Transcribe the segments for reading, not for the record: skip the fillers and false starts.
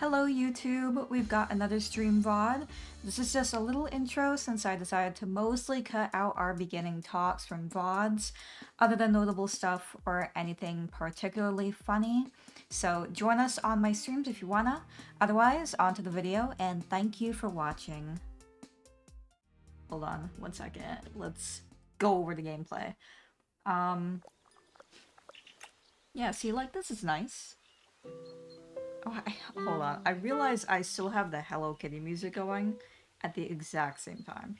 Hello YouTube, we've got another stream VOD. This is just a little intro since I decided to mostly cut out our beginning talks from VODs, other than notable stuff or anything particularly funny. So join us on my streams if you wanna. Otherwise, on to the video, and thank you for watching. Hold on, 1 second. Let's go over the gameplay. Yeah, see, like, this is nice. Oh, hold on. I realize I still have the Hello Kitty music going at the exact same time.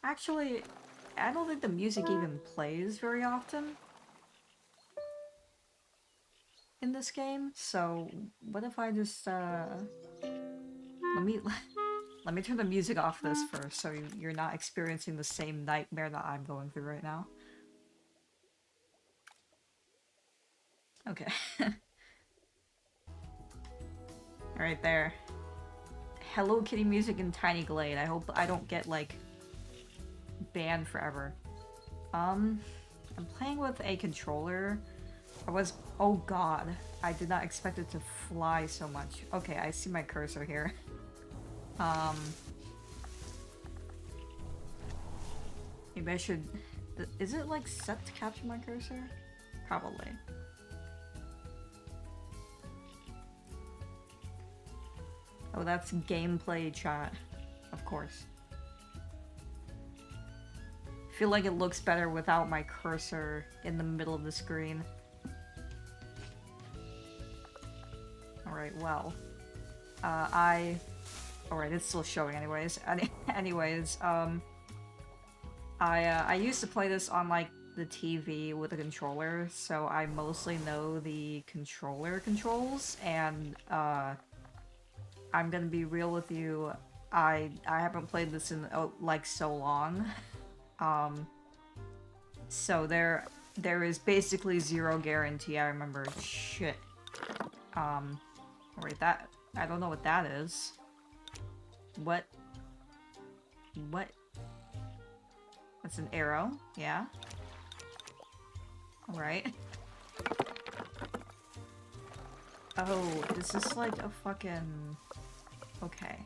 Actually, I don't think the music even plays very often in this game, so what if I just, let me turn the music off this first so you're not experiencing the same nightmare that I'm going through right now. Okay. Alright, there. Hello Kitty music in Tiny Glade. I hope I don't get, like, banned forever. I'm playing with a controller. Oh god, I did not expect it to fly so much. Okay, I see my cursor here. Maybe I should... Is it, like, set to capture my cursor? Probably. Oh, that's gameplay chat. Of course. I feel like it looks better without my cursor in the middle of the screen. Alright, well. Alright, it's still showing anyways. I used to play this on, like, the TV with a controller, so I mostly know the controller controls, and, I'm gonna be real with you, I haven't played this in, like, so long. So there is basically zero guarantee I remember shit. Alright, that... I don't know what that is. What? That's an arrow, yeah. Alright. Oh, is this like a fucking... Okay.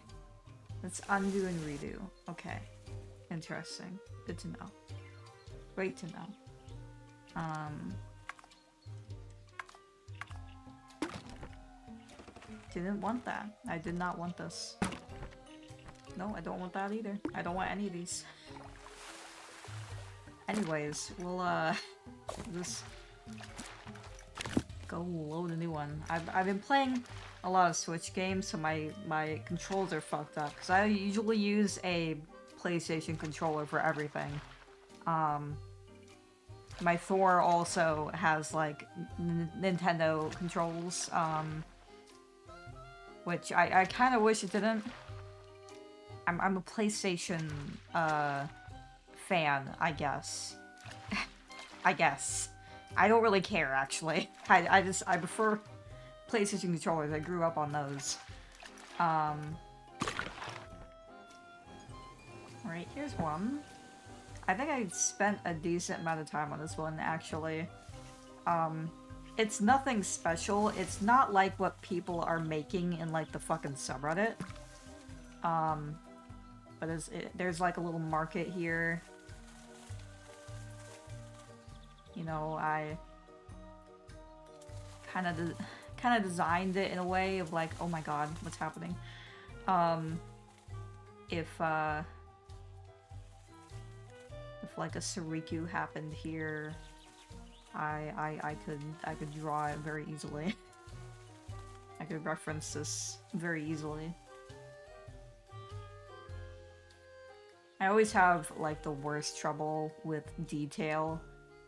Let's undo and redo. Okay. Interesting. Good to know. Great to know. Didn't want that. I did not want this. No, I don't want that either. I don't want any of these. Anyways, we'll, just go load a new one. I've been playing a lot of Switch games, so my controls are fucked up, because I usually use a PlayStation controller for everything. My Thor also has, like, Nintendo controls, which I kind of wish it didn't. I'm a PlayStation, fan, I guess. I guess. I don't really care, actually. I prefer PlayStation controllers. I grew up on those. Alright, here's one. I think I spent a decent amount of time on this one, actually. It's nothing special. It's not like what people are making in, like, the fucking subreddit. But there's, like, a little market here. You know, I kind of designed it in a way of, like, oh my god, what's happening? If like a Suoniko happened here, I could draw it very easily. I could reference this very easily. I always have, like, the worst trouble with detail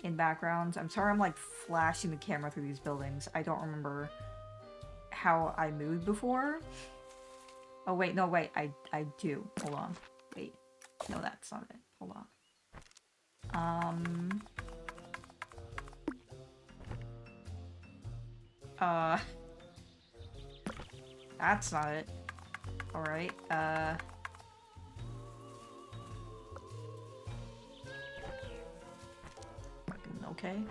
in backgrounds. I'm sorry I'm, like, flashing the camera through these buildings. I don't remember how I moved before. Oh wait, no wait, I do. Hold on. Wait. No, that's not it. Hold on. That's not it. Alright, okay,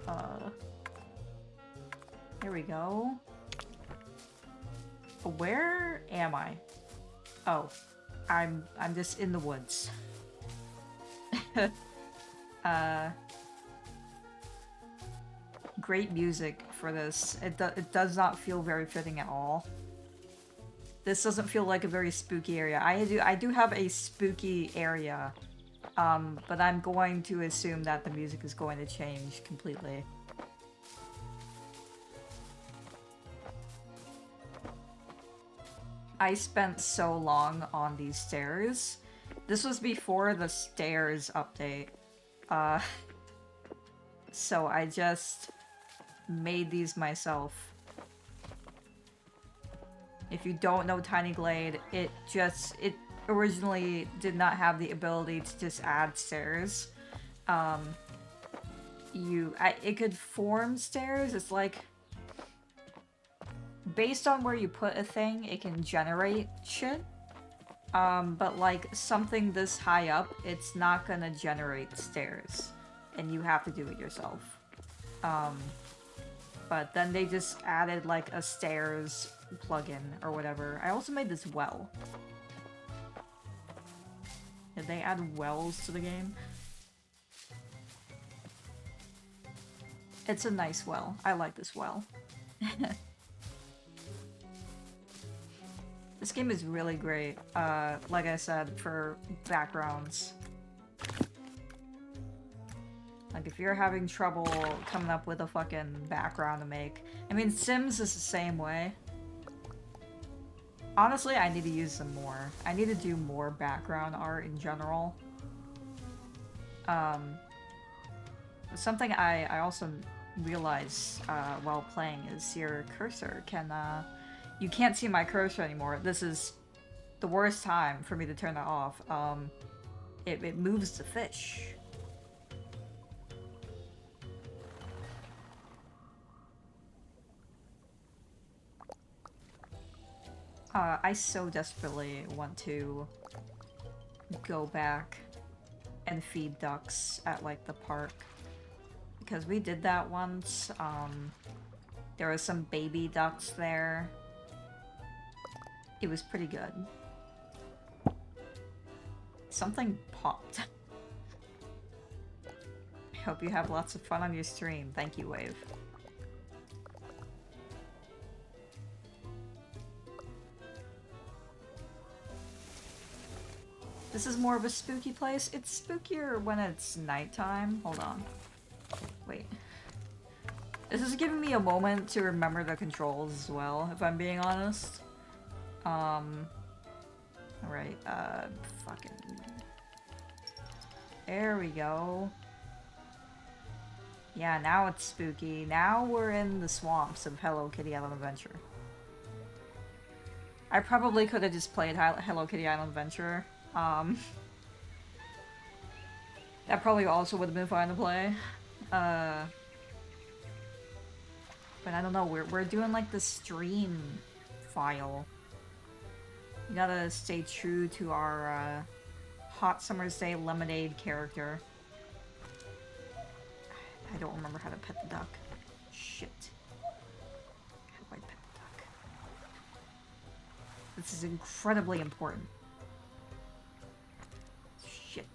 here we go. Where am I? Oh, I'm just in the woods. Great music for this. It does not feel very fitting at all. This doesn't feel like a very spooky area. I do have a spooky area, but I'm going to assume that the music is going to change completely. I spent so long on these stairs. This was before the stairs update. So I just made these myself. If you don't know Tiny Glade, it originally did not have the ability to just add stairs. It could form stairs. It's like, based on where you put a thing, it can generate shit. But like something this high up, it's not gonna generate stairs, and you have to do it yourself. But then they just added like a stairs plugin or whatever. I also made this well. Did they add wells to the game? It's a nice well. I like this well. This game is really great, like I said, for backgrounds. Like, if you're having trouble coming up with a fucking background to make... I mean, Sims is the same way. Honestly, I need to use them more. I need to do more background art in general. Something I also realized while playing is your cursor can... you can't see my cursor anymore. This is the worst time for me to turn that off. It moves the fish. I so desperately want to go back and feed ducks at, like, the park. Because we did that once. There was some baby ducks there. It was pretty good. Something popped. I hope you have lots of fun on your stream. Thank you, Wave. This is more of a spooky place. It's spookier when it's nighttime. Hold on. Wait. This is giving me a moment to remember the controls as well, if I'm being honest. Alright, fucking... There we go. Yeah, now it's spooky. Now we're in the swamps of Hello Kitty Island Adventure. I probably could have just played Hello Kitty Island Adventure. That probably also would have been fine to play. But I don't know, we're doing like the stream file. We gotta stay true to our Hot Summer's Day Lemonade character. I don't remember how to pet the duck. Shit. How do I pet the duck? This is incredibly important. Shit.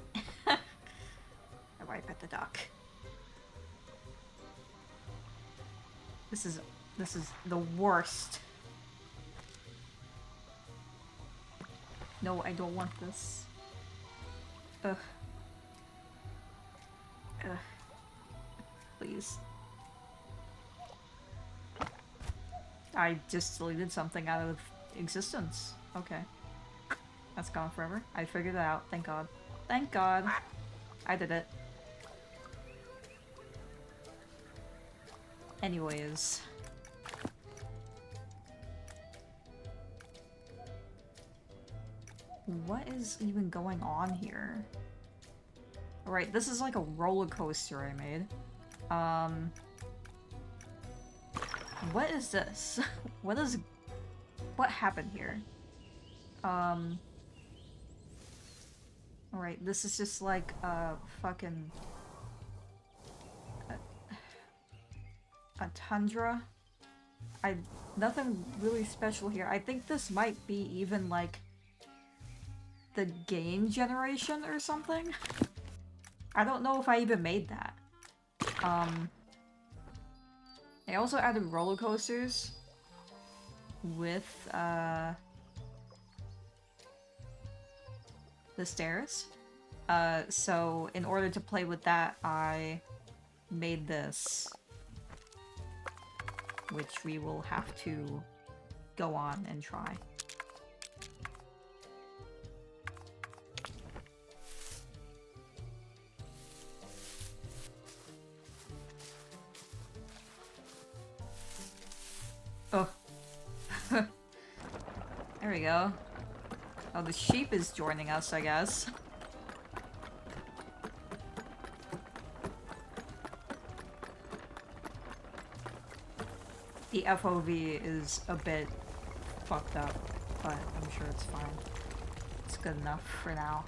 How do I pet the duck? This is the worst. No, I don't want this. Ugh. Ugh. Please. I just deleted something out of existence. Okay. That's gone forever. I figured it out. Thank God. Thank God. I did it. Anyways. What is even going on here? Alright, this is like a roller coaster I made. What is this? What happened here? Alright, this is just like a fucking... a tundra? Nothing really special here. I think this might be even like the game generation or something. I don't know if I even made that. I also added roller coasters with the stairs. So in order to play with that, I made this, which we will have to go on and try. Oh. There we go. Oh, the sheep is joining us, I guess. The FOV is a bit fucked up, but I'm sure it's fine. It's good enough for now.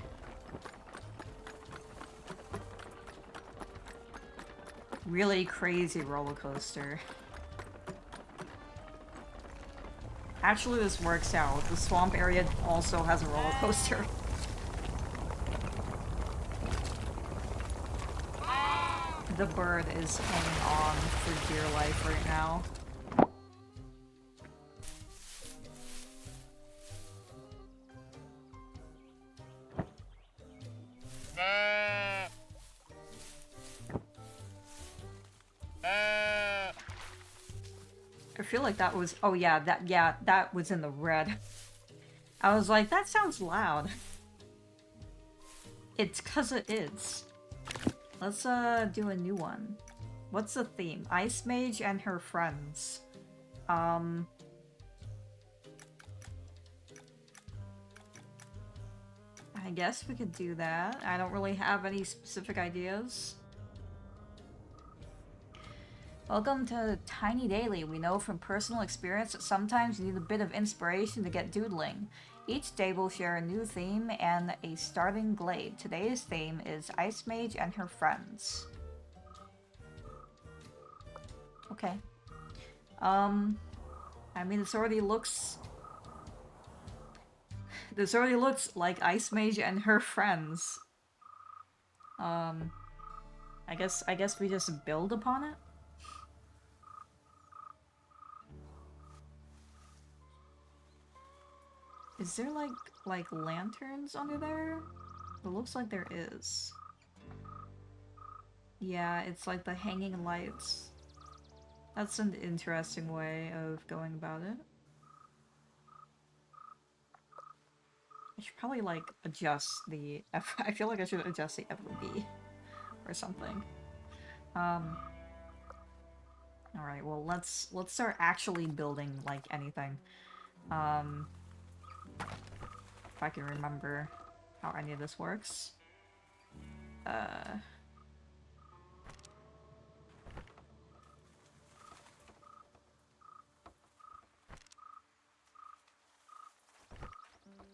Really crazy roller coaster. Actually, this works out. The swamp area also has a roller coaster. The bird is hanging on for dear life right now. I feel like that was... Oh yeah, that was in the red. I was like, that sounds loud. It's 'cause it is. Let's do a new one. What's the theme? Ice Mage and her friends. I guess we could do that. I don't really have any specific ideas. Welcome to Tiny Daily. We know from personal experience that sometimes you need a bit of inspiration to get doodling. Each day will share a new theme and a starting glade. Today's theme is Ice Mage and her friends. Okay. I mean, this already looks like Ice Mage and her friends. I guess we just build upon it. Is there like lanterns under there? It looks like there is. Yeah, it's like the hanging lights. That's an interesting way of going about it. I should probably like adjust the F. I feel like I should adjust the FOV or something. All right. Well, let's start actually building like anything. If I can remember how any of this works.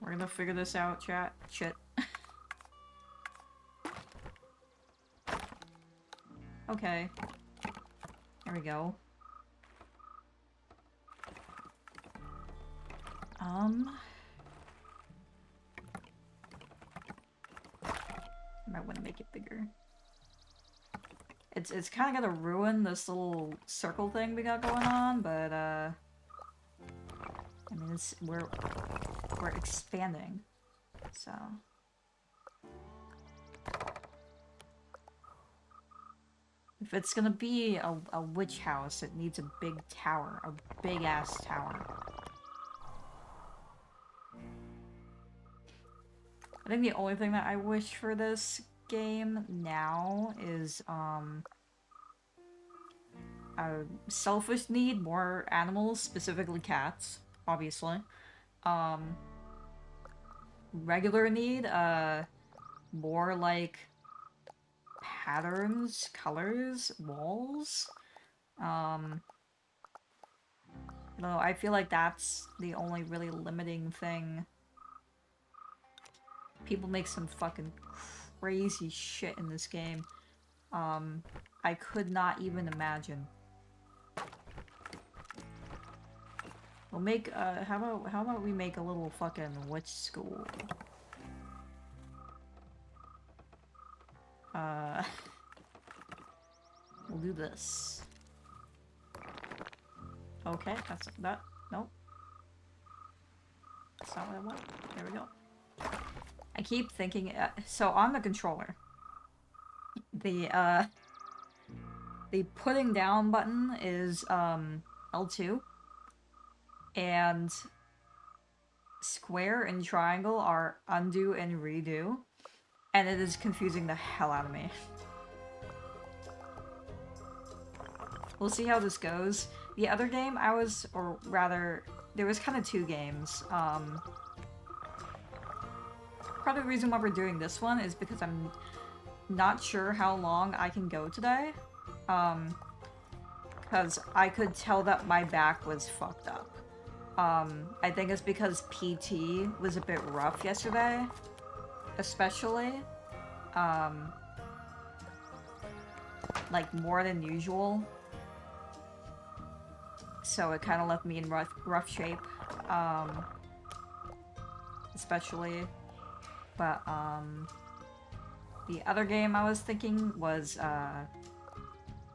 We're gonna figure this out, chat. Shit. Okay. There we go. Might want to make it bigger. It's kind of gonna ruin this little circle thing we got going on, but I mean, we're expanding, so. If it's gonna be a witch house, it needs a big tower, a big ass tower. I think the only thing that I wish for this game now is a selfish need, more animals, specifically cats, obviously. Regular need, more like patterns, colors, walls. No, I feel like that's the only really limiting thing. People make some fucking crazy shit in this game. I could not even imagine. We'll make, how about we make a little fucking witch school? We'll do this. Okay, that's, nope. That's not what I want. There we go. I keep thinking, so on the controller, the putting down button is, L2, and square and triangle are undo and redo, and it is confusing the hell out of me. We'll see how this goes. The other game or rather, there was kind of two games. Part of the reason why we're doing this one is because I'm not sure how long I can go today. Because I could tell that my back was fucked up. I think it's because PT was a bit rough yesterday, especially. Like more than usual. So it kind of left me in rough shape, especially. But the other game I was thinking was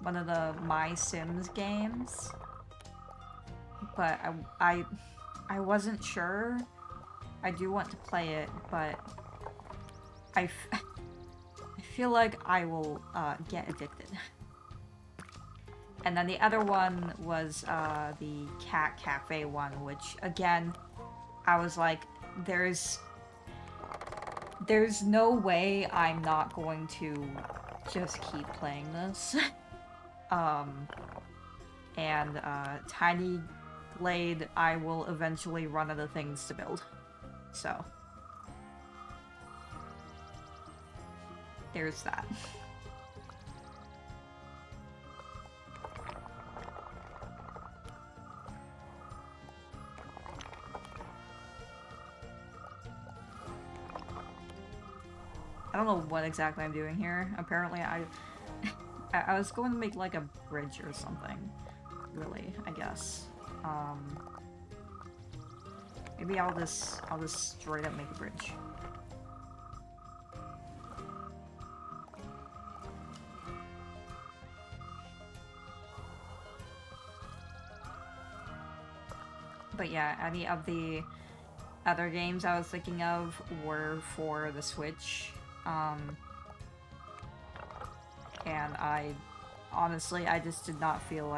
one of the My Sims games, but I wasn't sure. I do want to play it, but I feel like I will get addicted. And then the other one was the Cat Cafe one, which again, I was like, there's no way I'm not going to just keep playing this. And Tiny Glade, I will eventually run out of things to build. So there's that. I don't know what exactly I'm doing here. Apparently I was going to make like a bridge or something. Really, I guess. Maybe I'll just straight up make a bridge. But yeah, any of the other games I was thinking of were for the Switch. And I honestly, I just did not feel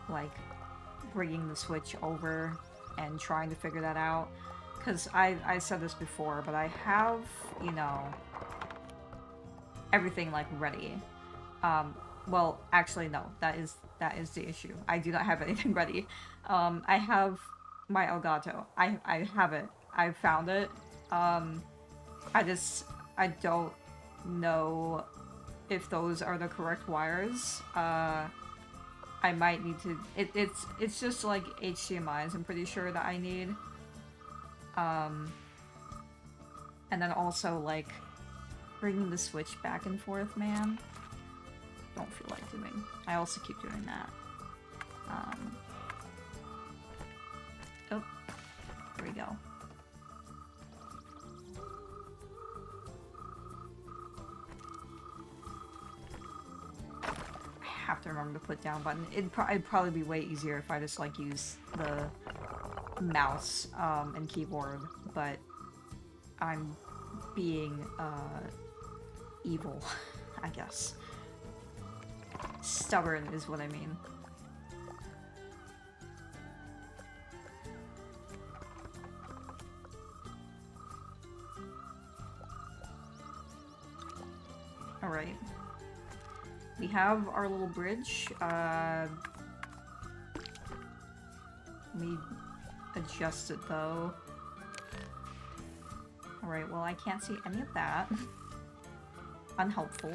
like bringing the Switch over and trying to figure that out. Because I said this before, but I have, you know, everything like ready. Well, actually no, that is the issue. I do not have anything ready. I have my Elgato. I have it. I found it. I don't know if those are the correct wires. I might need to. It's just like HDMI's. I'm pretty sure that I need. And then also like bringing the Switch back and forth, man. Don't feel like doing. I also keep doing that. Oh, there we go. I have to remember to put down button. It'd probably be way easier if I just like use the mouse and keyboard, but I'm being evil, I guess. Stubborn is what I mean. Alright. We have our little bridge. Let me adjust it though. Alright, well I can't see any of that. Unhelpful.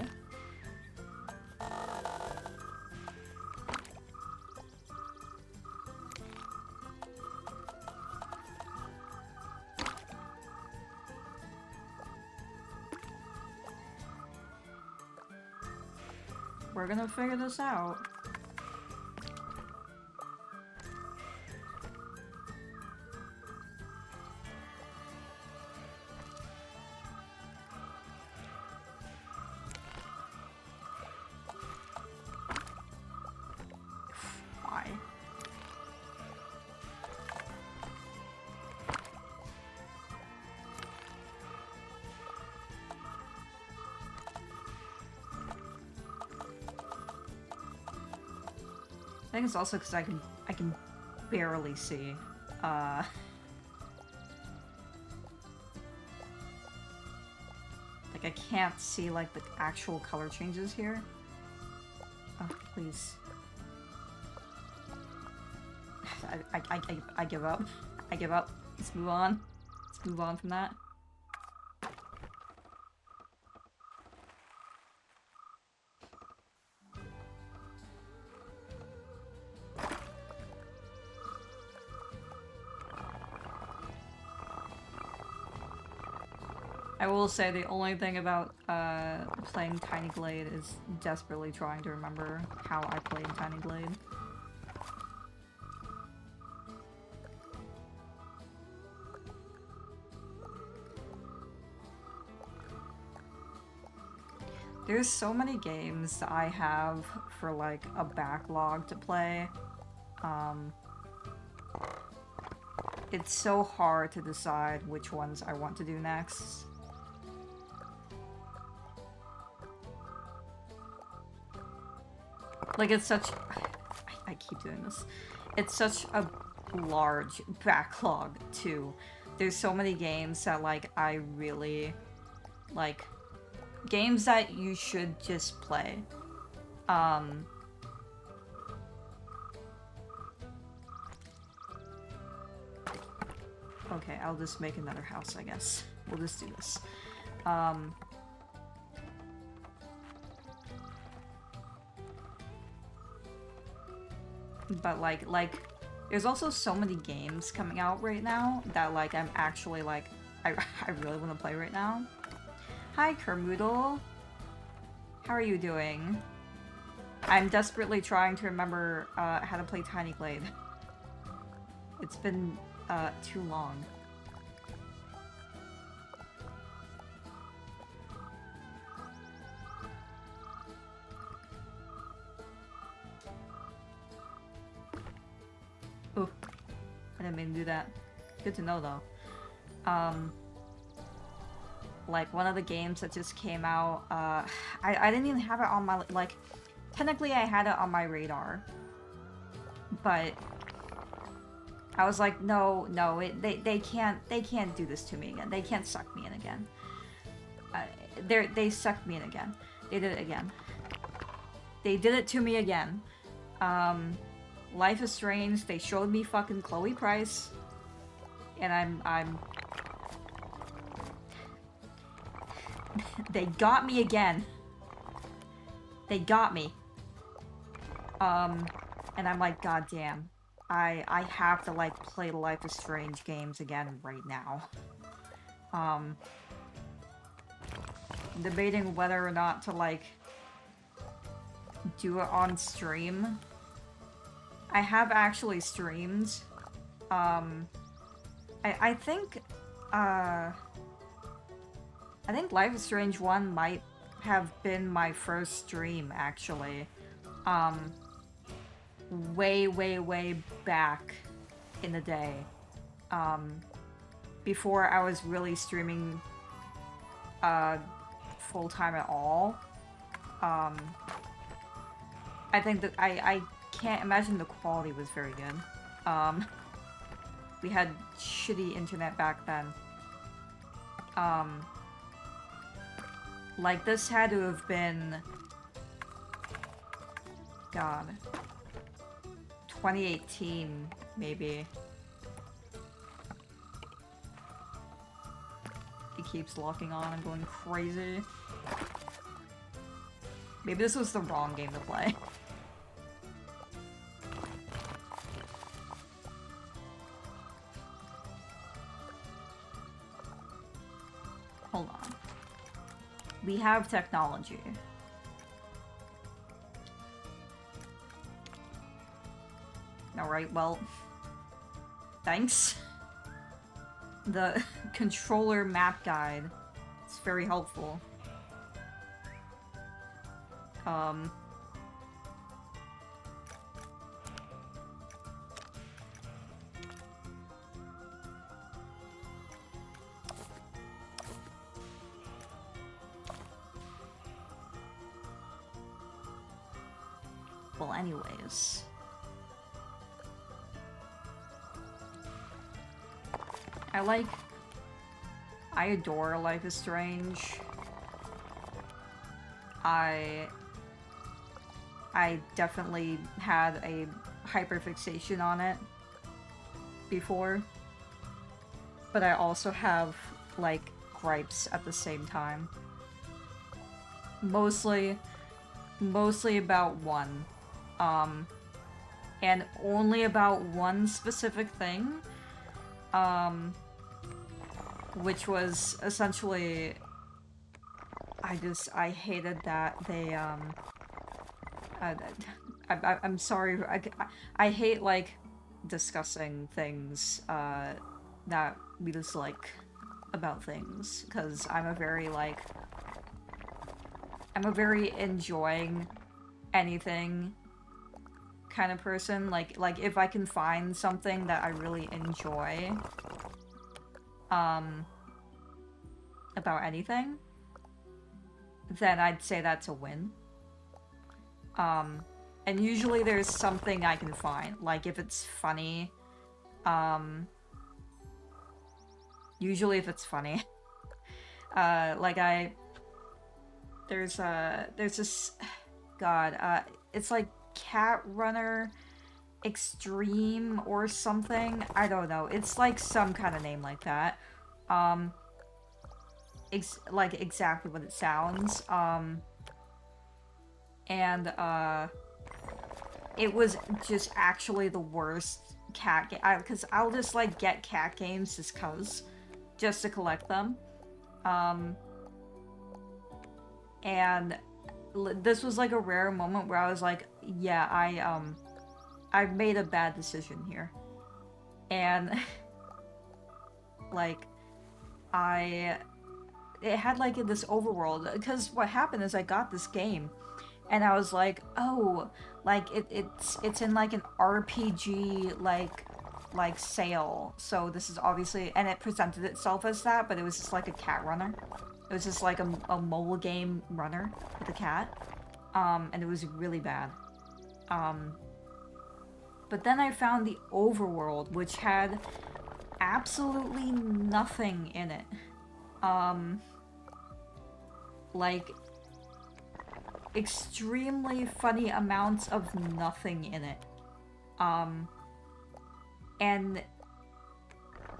We're gonna figure this out. think it's also because I can barely see. Like I can't see like the actual color changes here. Oh, please. I give up. I give up. Let's move on. Let's move on from that. I will say the only thing about playing Tiny Glade is desperately trying to remember how I played Tiny Glade. There's so many games I have for like a backlog to play. It's so hard to decide which ones I want to do next. Like, it's such... I keep doing this. It's such a large backlog, too. There's so many games that, like, I really... Like, games that you should just play. Okay, I'll just make another house, I guess. We'll just do this. But like, there's also so many games coming out right now that like I'm actually like, I really want to play right now. Hi, Kermoodle. How are you doing? I'm desperately trying to remember how to play Tiny Glade. It's been too long. Ooh, I didn't mean to do that. Good to know though. Like one of the games that just came out, I didn't even have it on my, like, technically I had it on my radar, but I was like, no, they can't do this to me again. They can't suck me in again. They sucked me in again. They did it again. They did it to me again. Life is Strange. They showed me fucking Chloe Price, and I'm. They got me again. They got me. And I'm like, god damn. I have to, like, play the Life is Strange games again right now. Debating whether or not to, like, do it on stream. I have actually streamed. I think Life is Strange 1 might have been my first stream, actually. Way back in the day. Before I was really streaming full-time at all. I think that I can't imagine the quality was very good. We had shitty internet back then. Like, this had to have been... God. 2018, maybe. It keeps locking on and going crazy. Maybe this was the wrong game to play. Hold on. We have technology. Alright, well... Thanks. The controller map guide. It's very helpful. Well, anyways. I adore Life is Strange. I definitely had a hyperfixation on it before, but I also have, like, gripes at the same time. Mostly about one. And only about one specific thing. Which was essentially, I hated that they, I'm sorry, I hate, like, discussing things, that we dislike about things, because I'm a very enjoying anything kind of person. Like, if I can find something that I really enjoy, about anything, then I'd say that's a win. And usually there's something I can find. Like, if it's funny, usually if it's funny. There's this, God, it's like Cat Runner Extreme or something. I don't know. It's like some kind of name like that. Like exactly what it sounds. It was just actually the worst cat game. Because I'll just, like, get cat games just to collect them. And this was, like, a rare moment where I was like, yeah, I've made a bad decision here. And, like, it had, like, this overworld, because what happened is I got this game, and I was like, oh, like, it's in, like, an RPG, like, sale, so this is obviously, and it presented itself as that, but it was just, like, a cat runner. It was just, like, a mobile game runner with a cat, and it was really bad. But then I found the overworld, which had absolutely nothing in it. Like, extremely funny amounts of nothing in it. And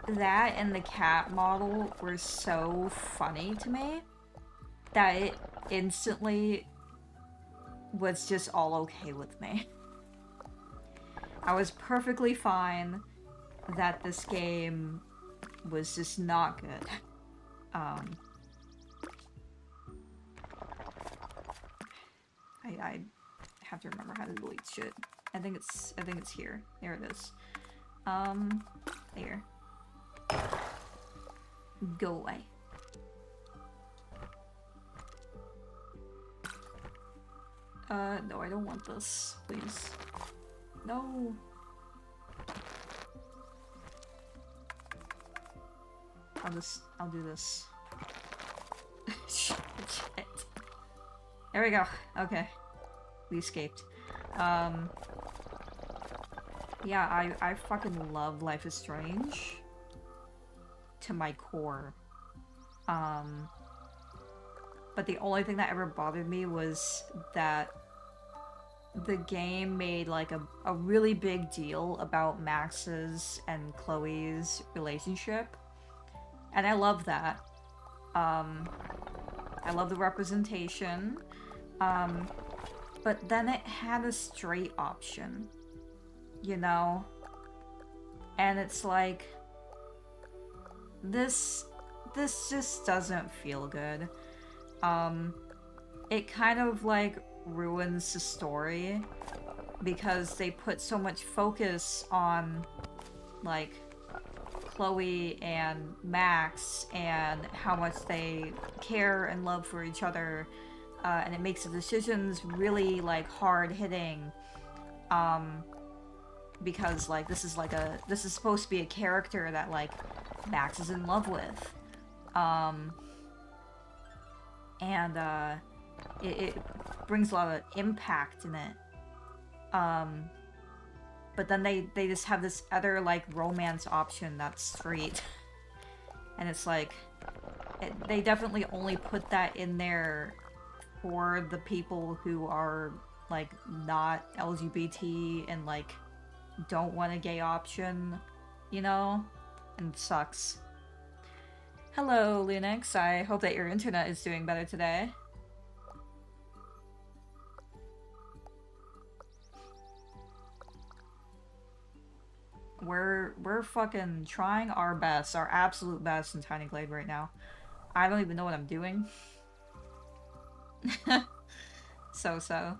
that and the cat model were so funny to me that it instantly was just all okay with me. I was perfectly fine that this game was just not good. I have to remember how to delete shit. I think it's here. There it is. There. Go away. No, I don't want this, please. No. I'll do this. Shit. There we go. Okay. We escaped. Yeah, I fucking love Life is Strange. To my core. But the only thing that ever bothered me was that the game made, like, a really big deal about Max's and Chloe's relationship. And I love that. I love the representation. But then it had a straight option. You know? And it's like, this just doesn't feel good. It kind of, like, ruins the story because they put so much focus on, like, Chloe and Max and how much they care and love for each other, and it makes the decisions really, like, hard-hitting, because, like, this is supposed to be a character that, like, Max is in love with, and it brings a lot of impact in it, but then they just have this other, like, romance option that's straight. And it's like, they definitely only put that in there for the people who are, like, not LGBT and, like, don't want a gay option, you know? And it sucks. Hello, Linux. I hope that your internet is doing better today. We're fucking trying our best, our absolute best in Tiny Glade right now. I don't even know what I'm doing. So.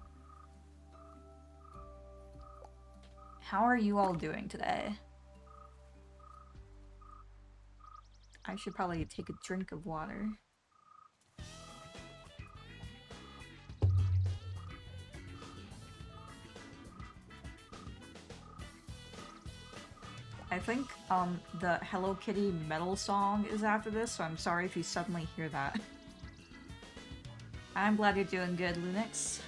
How are you all doing today? I should probably take a drink of water. I think the Hello Kitty metal song is after this, so I'm sorry if you suddenly hear that. I'm glad you're doing good, Linux.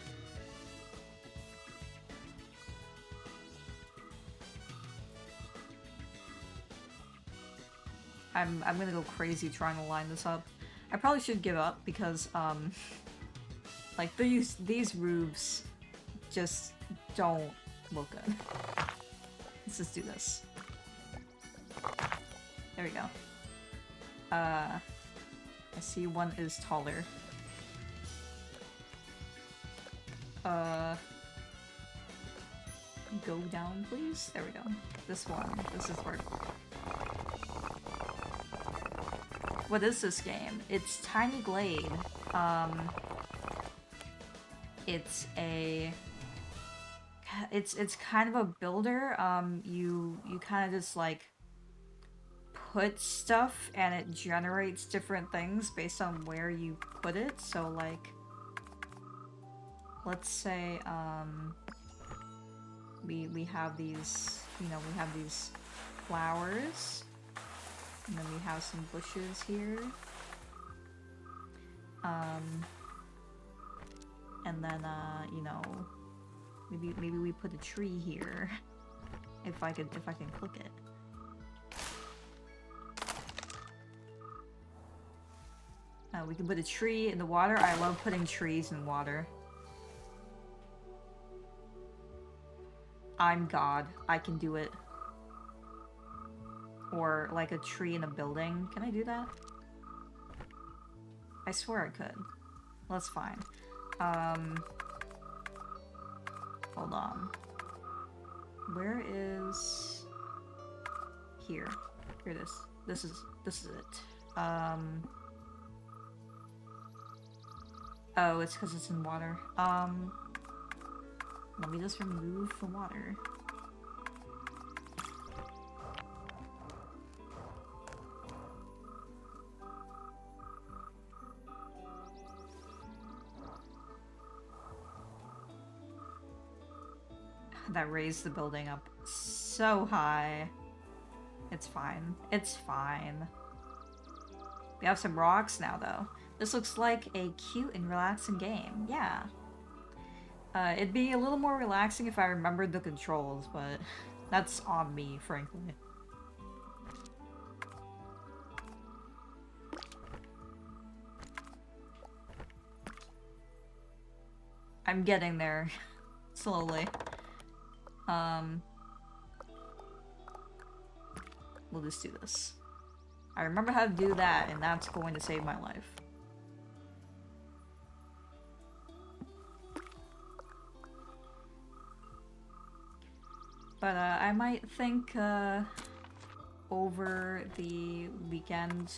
I'm gonna go crazy trying to line this up. I probably should give up because like these roofs just don't look good. Let's just do this. There we go. I see one is taller. Go down, please. There we go. This one. This is where. What is this game? It's Tiny Glade. It's a. It's kind of a builder. You kind of just like put stuff and it generates different things based on where you put it. So like, let's say we have these, you know, we have these flowers, and then we have some bushes here, and then you know, maybe we put a tree here if I can click it. We can put a tree in the water. I love putting trees in water. I'm God. I can do it. Or like a tree in a building. Can I do that? I swear I could. Well, that's fine. Hold on. Where is... Here. Here it is. This is it. Oh, it's because it's in water. Let me just remove the water. That raised the building up so high. It's fine. It's fine. We have some rocks now, though. This looks like a cute and relaxing game. Yeah. It'd be a little more relaxing if I remembered the controls, but that's on me, frankly. I'm getting there. Slowly. We'll just do this. I remember how to do that, and that's going to save my life. But I might think over the weekend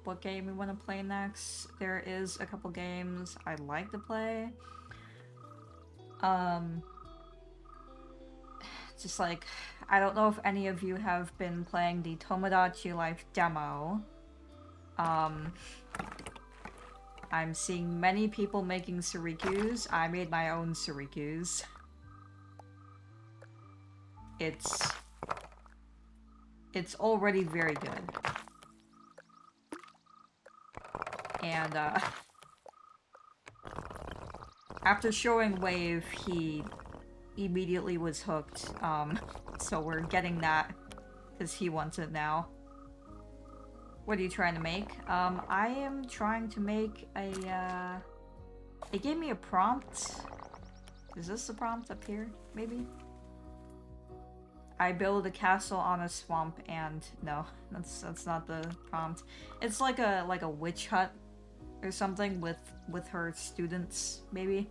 what game we want to play next. There is a couple games I'd like to play. Just like, I don't know if any of you have been playing the Tomodachi Life demo. I'm seeing many people making surikus. I made my own surikus. It's already very good. And after showing Wave, he immediately was hooked. So we're getting that because he wants it now. What are you trying to make? I am trying to make a, it gave me a prompt. Is this the prompt up here? Maybe? I build a castle on a swamp and... No, that's not the prompt. It's like a witch hut or something with her students, maybe.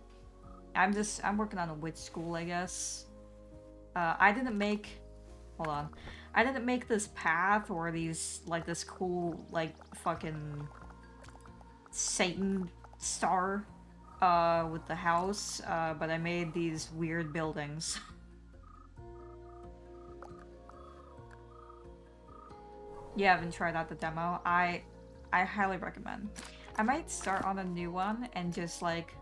I'm working on a witch school, I guess. I didn't make... Hold on. I didn't make this path or these, like, this cool, like, fucking Satan star, with the house, but I made these weird buildings. You haven't tried out the demo? I highly recommend. I might start on a new one and just, like,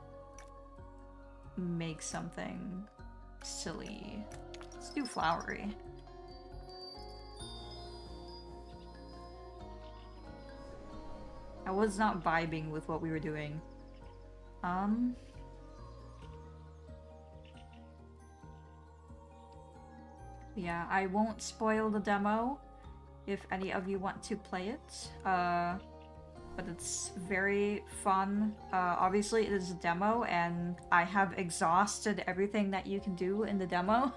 make something silly. Let's do flowery. I was not vibing with what we were doing. Yeah, I won't spoil the demo if any of you want to play it. But it's very fun. Obviously it is a demo and I have exhausted everything that you can do in the demo.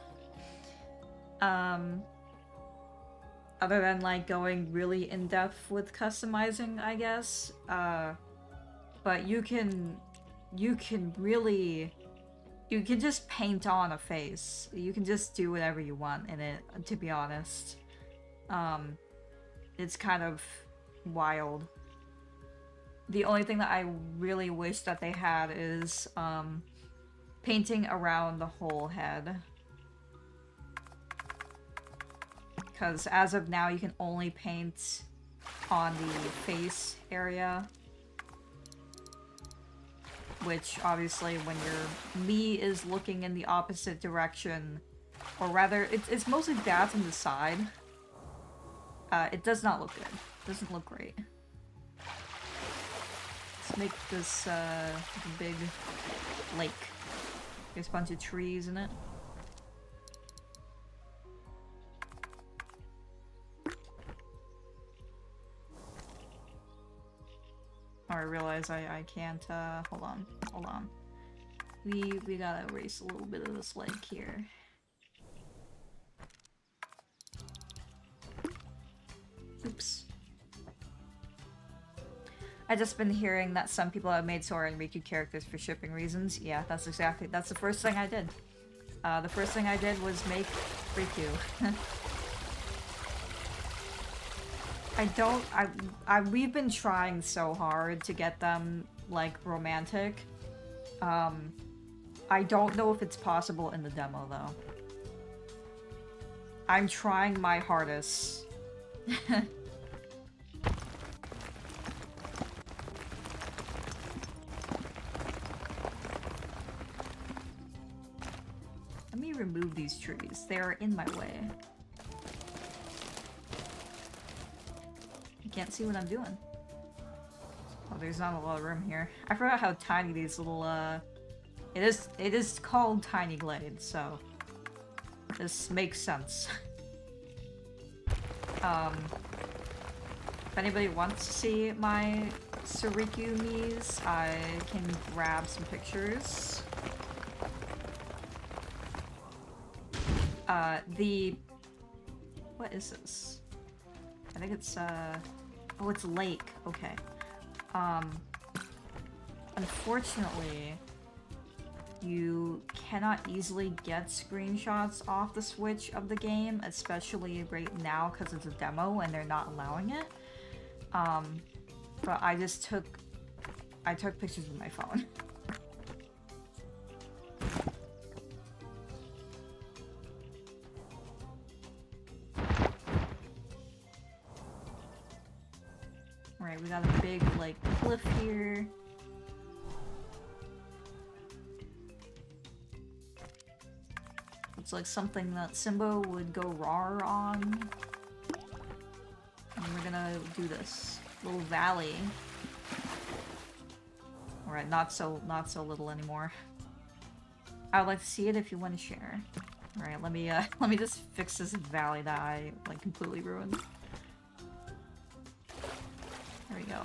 Other than like going really in depth with customizing, I guess. But you can really, you can just paint on a face. You can just do whatever you want in it, to be honest. It's kind of wild. The only thing that I really wish that they had is painting around the whole head. Because as of now, you can only paint on the face area. Which, obviously, when your Lee is looking in the opposite direction, or rather, it's mostly bad from the side. It does not look good. It doesn't look great. Let's make this a big lake. There's a bunch of trees in it. Oh, I realize I can't, hold on. We gotta erase a little bit of this lake here. Oops. I just been hearing that some people have made Sora and Riku characters for shipping reasons. Yeah, that's the first thing I did. The first thing I did was make Riku. we've been trying so hard to get them, like, romantic. I don't know if it's possible in the demo, though. I'm trying my hardest. Let me remove these trees. They are in my way. Can't see what I'm doing. Oh, there's not a lot of room here. I forgot how tiny these little, it is called Tiny Glade, so this makes sense. If anybody wants to see my Suiriku knees, I can grab some pictures. What is this? I think it's, oh, it's lake. Okay. Unfortunately, you cannot easily get screenshots off the Switch of the game, especially right now because it's a demo and they're not allowing it. But I took pictures with my phone. Alright, we got a big, like, cliff here. It's like something that Simba would go raw on. And we're gonna do this little valley. Alright, not so little anymore. I would like to see it if you want to share. Alright, let me just fix this valley that I, like, completely ruined. There we go.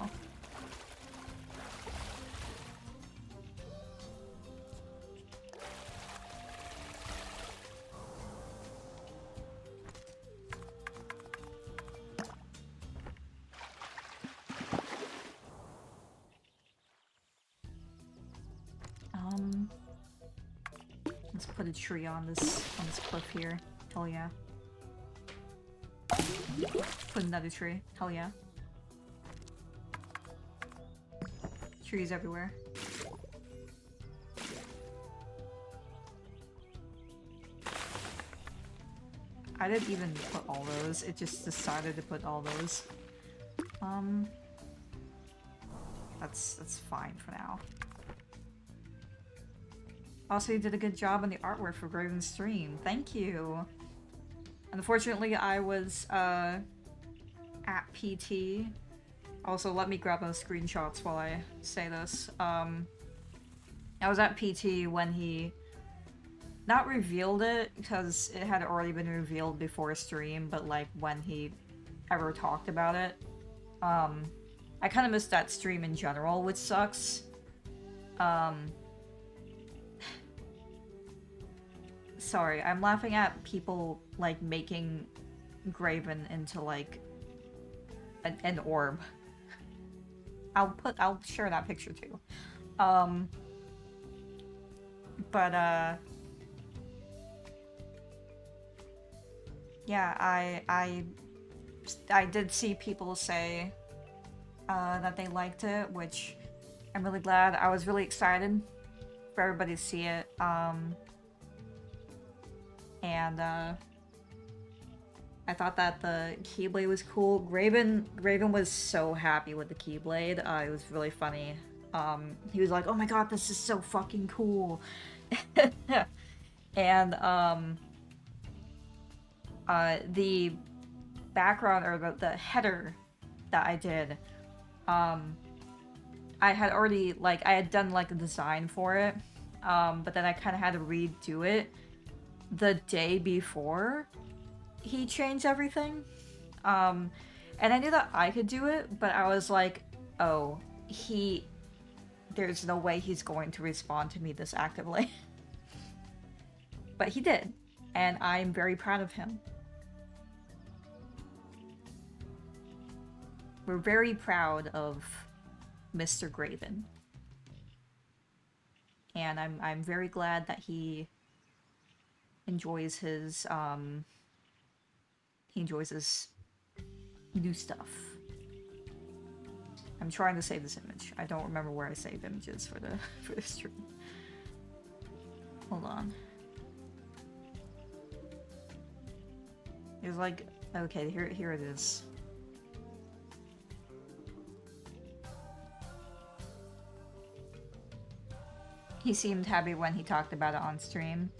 Let's put a tree on this cliff here. Hell yeah. Put another tree. Hell yeah. Trees everywhere. I didn't even put all those, it just decided to put all those. That's fine for now. Also, you did a good job on the artwork for Graven's stream. Thank you! Unfortunately, I was, at PT. Also, let me grab those screenshots while I say this. I was at PT when he not revealed it, because it had already been revealed before stream, but like when he ever talked about it. I kind of missed that stream in general, which sucks. Sorry, I'm laughing at people like making Graven into like an orb. I'll share that picture too. Yeah, I did see people say that they liked it, which I'm really glad. I was really excited for everybody to see it. And I thought that the Keyblade was cool. Graven was so happy with the Keyblade. It was really funny. He was like, "Oh my god, this is so fucking cool." And the background, or the header that I did, I had already, like, I had done like a design for it, but then I kind of had to redo it the day before he changed everything. And I knew that I could do it, but I was like, oh, there's no way he's going to respond to me this actively. But he did, and I'm very proud of him. We're very proud of Mr. Graven. And I'm very glad that he enjoys his new stuff. I'm trying to save this image. I don't remember where I saved images for the stream. Hold on. It was like, okay, here it is. He seemed happy when he talked about it on stream.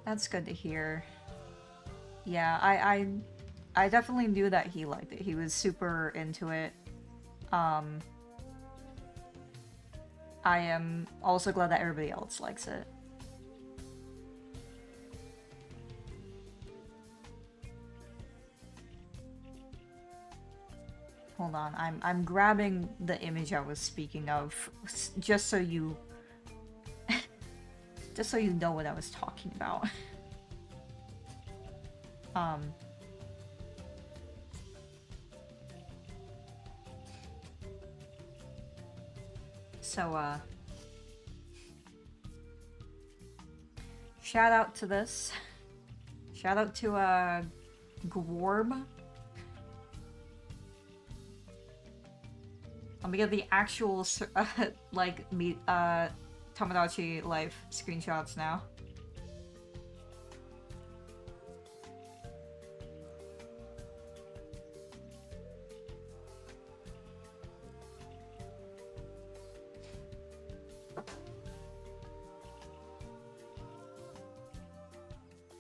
That's good to hear. Yeah, I definitely knew that he liked it. He was super into it. I am also glad that everybody else likes it. Hold on, I'm grabbing the image I was speaking of, just so you know what I was talking about. So shout out to this. Shout out to Gworb. Let me get the actual like Tomodachi Life screenshots now.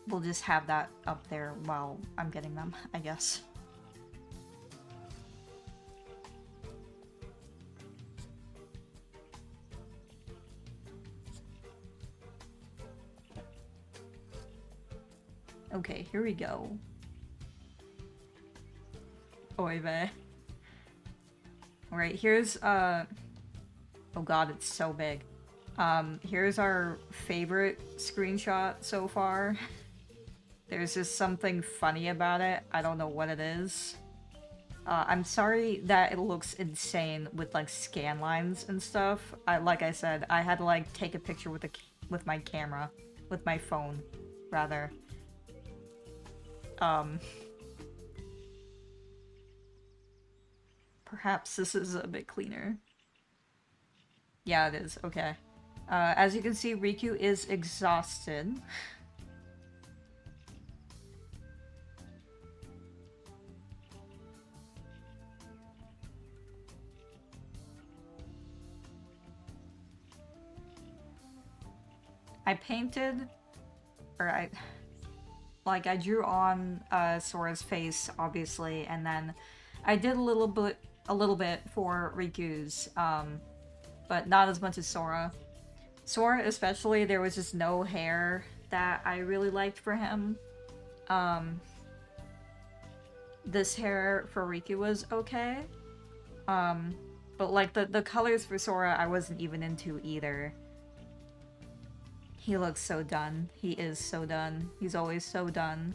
We'll just have that up there while I'm getting them, I guess. Okay, here we go. Oy vey. Alright, here's, oh god, it's so big. Here's our favorite screenshot so far. There's just something funny about it. I don't know what it is. I'm sorry that it looks insane with like scan lines and stuff. Like I said, I had to like take a picture with my camera, with my phone, rather. Perhaps this is a bit cleaner. Yeah, it is. Okay. As you can see, Riku is exhausted. I painted, or I drew on Sora's face, obviously, and then I did a little bit for Riku's, but not as much as Sora. Sora especially, there was just no hair that I really liked for him. This hair for Riku was okay. But like the colors for Sora I wasn't even into either. He looks so done. He is so done. He's always so done.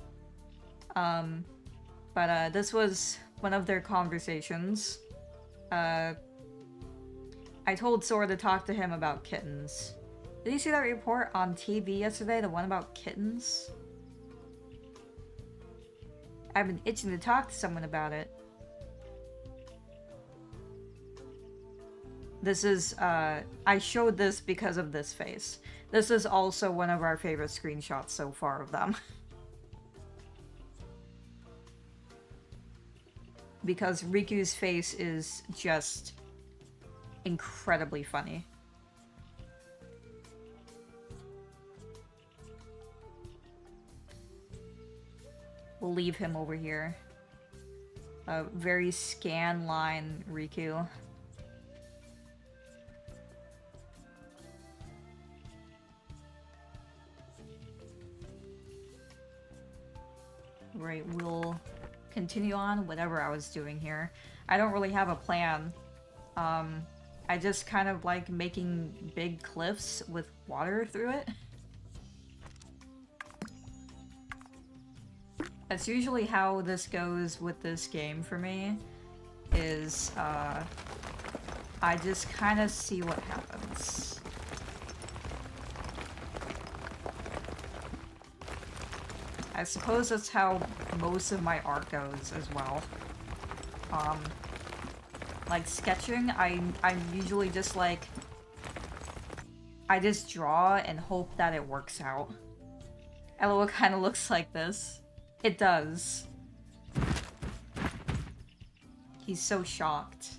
But this was one of their conversations. I told Sora to talk to him about kittens. Did you see that report on TV yesterday? The one about kittens? I've been itching to talk to someone about it. This is, I showed this because of this face. This is also one of our favorite screenshots so far of them. Because Riku's face is just incredibly funny. We'll leave him over here. A very scan line Riku. Right, we'll continue on whatever I was doing here. I don't really have a plan. I just kind of like making big cliffs with water through it. That's usually how this goes with this game for me, is I just kind of see what happens. I suppose that's how most of my art goes as well. Like sketching, I'm usually just like, I just draw and hope that it works out. LOL kind of looks like this. It does. He's so shocked.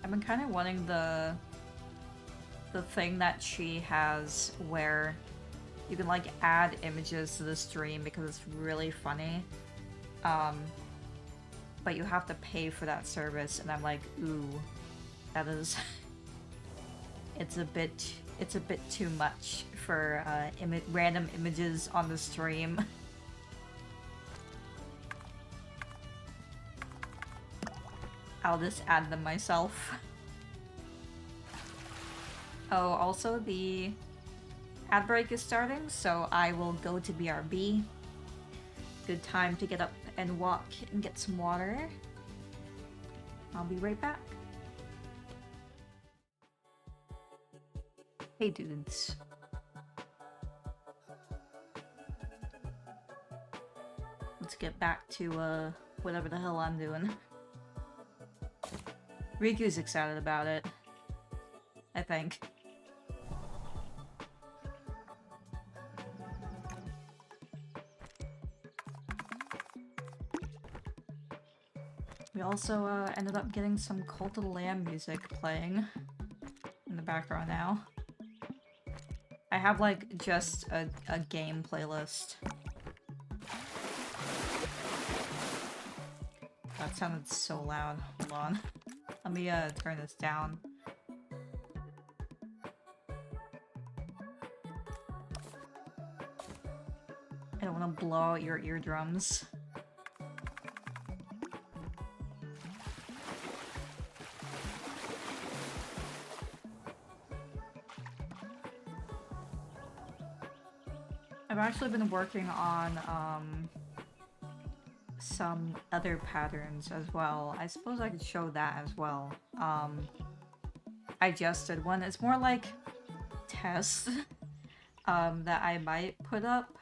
I've been kind of wanting the thing that she has where you can like add images to the stream because it's really funny. But you have to pay for that service, and I'm like, ooh, that is it's a bit too much for random images on the stream. I'll just add them myself. Oh, also the ad break is starting, so I will go to BRB. Good time to get up and walk and get some water. I'll be right back. Hey dudes. Let's get back to whatever the hell I'm doing. Riku's excited about it, I think. We also ended up getting some Cult of the Lamb music playing in the background now. I have like just a game playlist. That sounded so loud. Hold on. Let me turn this down. I don't want to blow out your eardrums. I've actually been working on some other patterns as well. I suppose I could show that as well. I just did one. It's more like tests that I might put up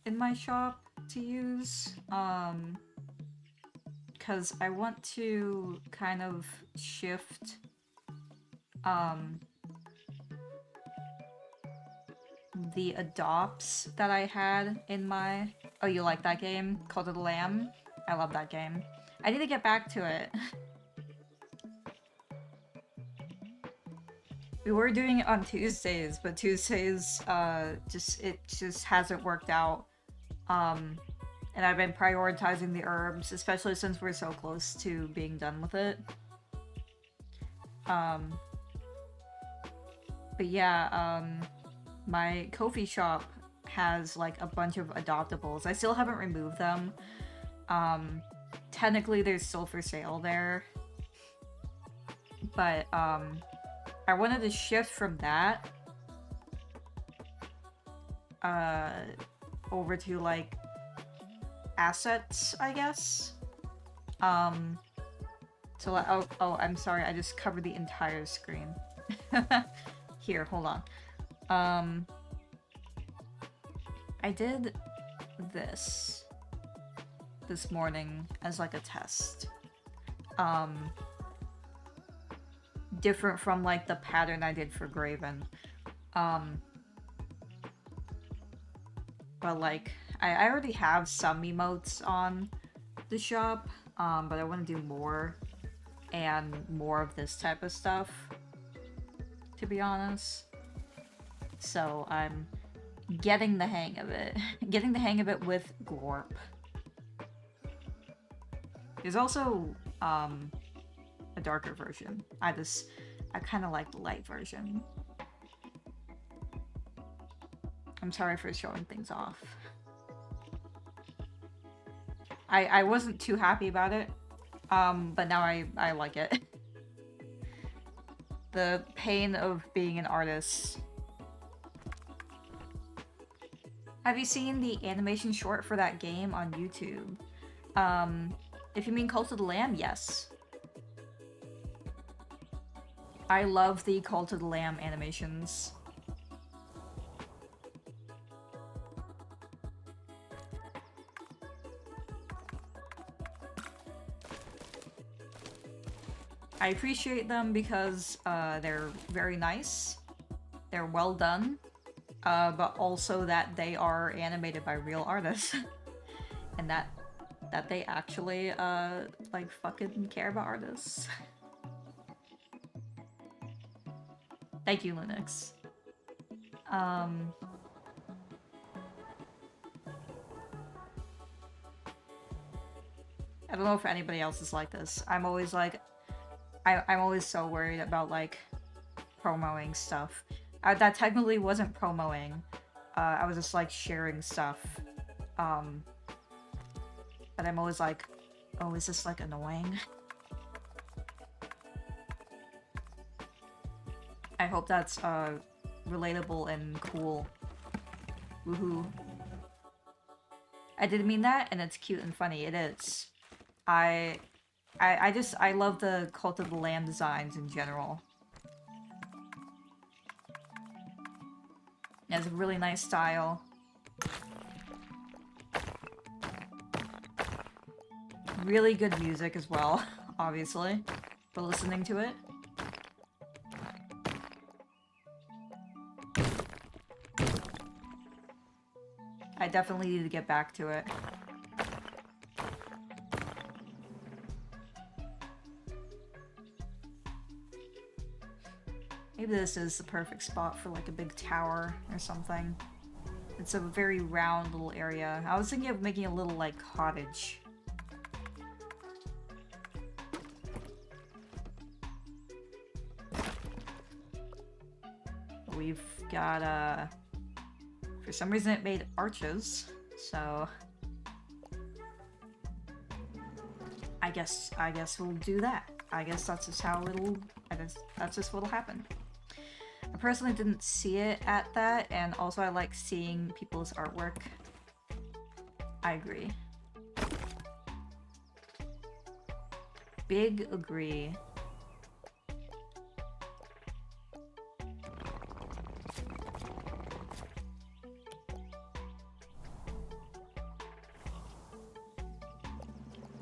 in my shop to use. Because I want to kind of shift the adopts that I had in my... Oh, you like that game? Cult of the Lamb? I love that game. I need to get back to it. We were doing it on Tuesdays, but Tuesdays, it just hasn't worked out. And I've been prioritizing the herbs, especially since we're so close to being done with it. But yeah, my Ko-fi shop has like a bunch of adoptables. I still haven't removed them. Technically they're still for sale there. But I wanted to shift from that over to like assets, I guess. So like, oh, I'm sorry, I just covered the entire screen. Here, hold on. I did this morning as like a test. Different from like the pattern I did for Graven. But like, I already have some emotes on the shop, but I want to do more and more of this type of stuff, to be honest. So I'm getting the hang of it. Getting the hang of it with Glorp. There's also a darker version. I kind of like the light version. I'm sorry for showing things off. I wasn't too happy about it, but now I like it. The pain of being an artist. Have you seen the animation short for that game on YouTube? If you mean Cult of the Lamb, yes. I love the Cult of the Lamb animations. I appreciate them because they're very nice, they're well done, but also that they are animated by real artists, and that they actually like fucking care about artists. Thank you, Linux. I don't know if anybody else is like this. I'm always like, I'm always so worried about like promoing stuff. That technically wasn't promoing. I was just like sharing stuff. But I'm always like, oh, is this like annoying? I hope that's relatable and cool. Woohoo. I didn't mean that, and it's cute and funny. It is. I love the Cult of the Lamb designs in general. It has a really nice style. Really good music as well, obviously, for listening to it. I definitely need to get back to it. Maybe this is the perfect spot for like a big tower or something. It's a very round little area. I was thinking of making a little like cottage. We've got for some reason it made arches, so I guess we'll do that. I guess that's just how that's just what'll happen. I personally didn't see it at that, and also I like seeing people's artwork. I agree. Big agree.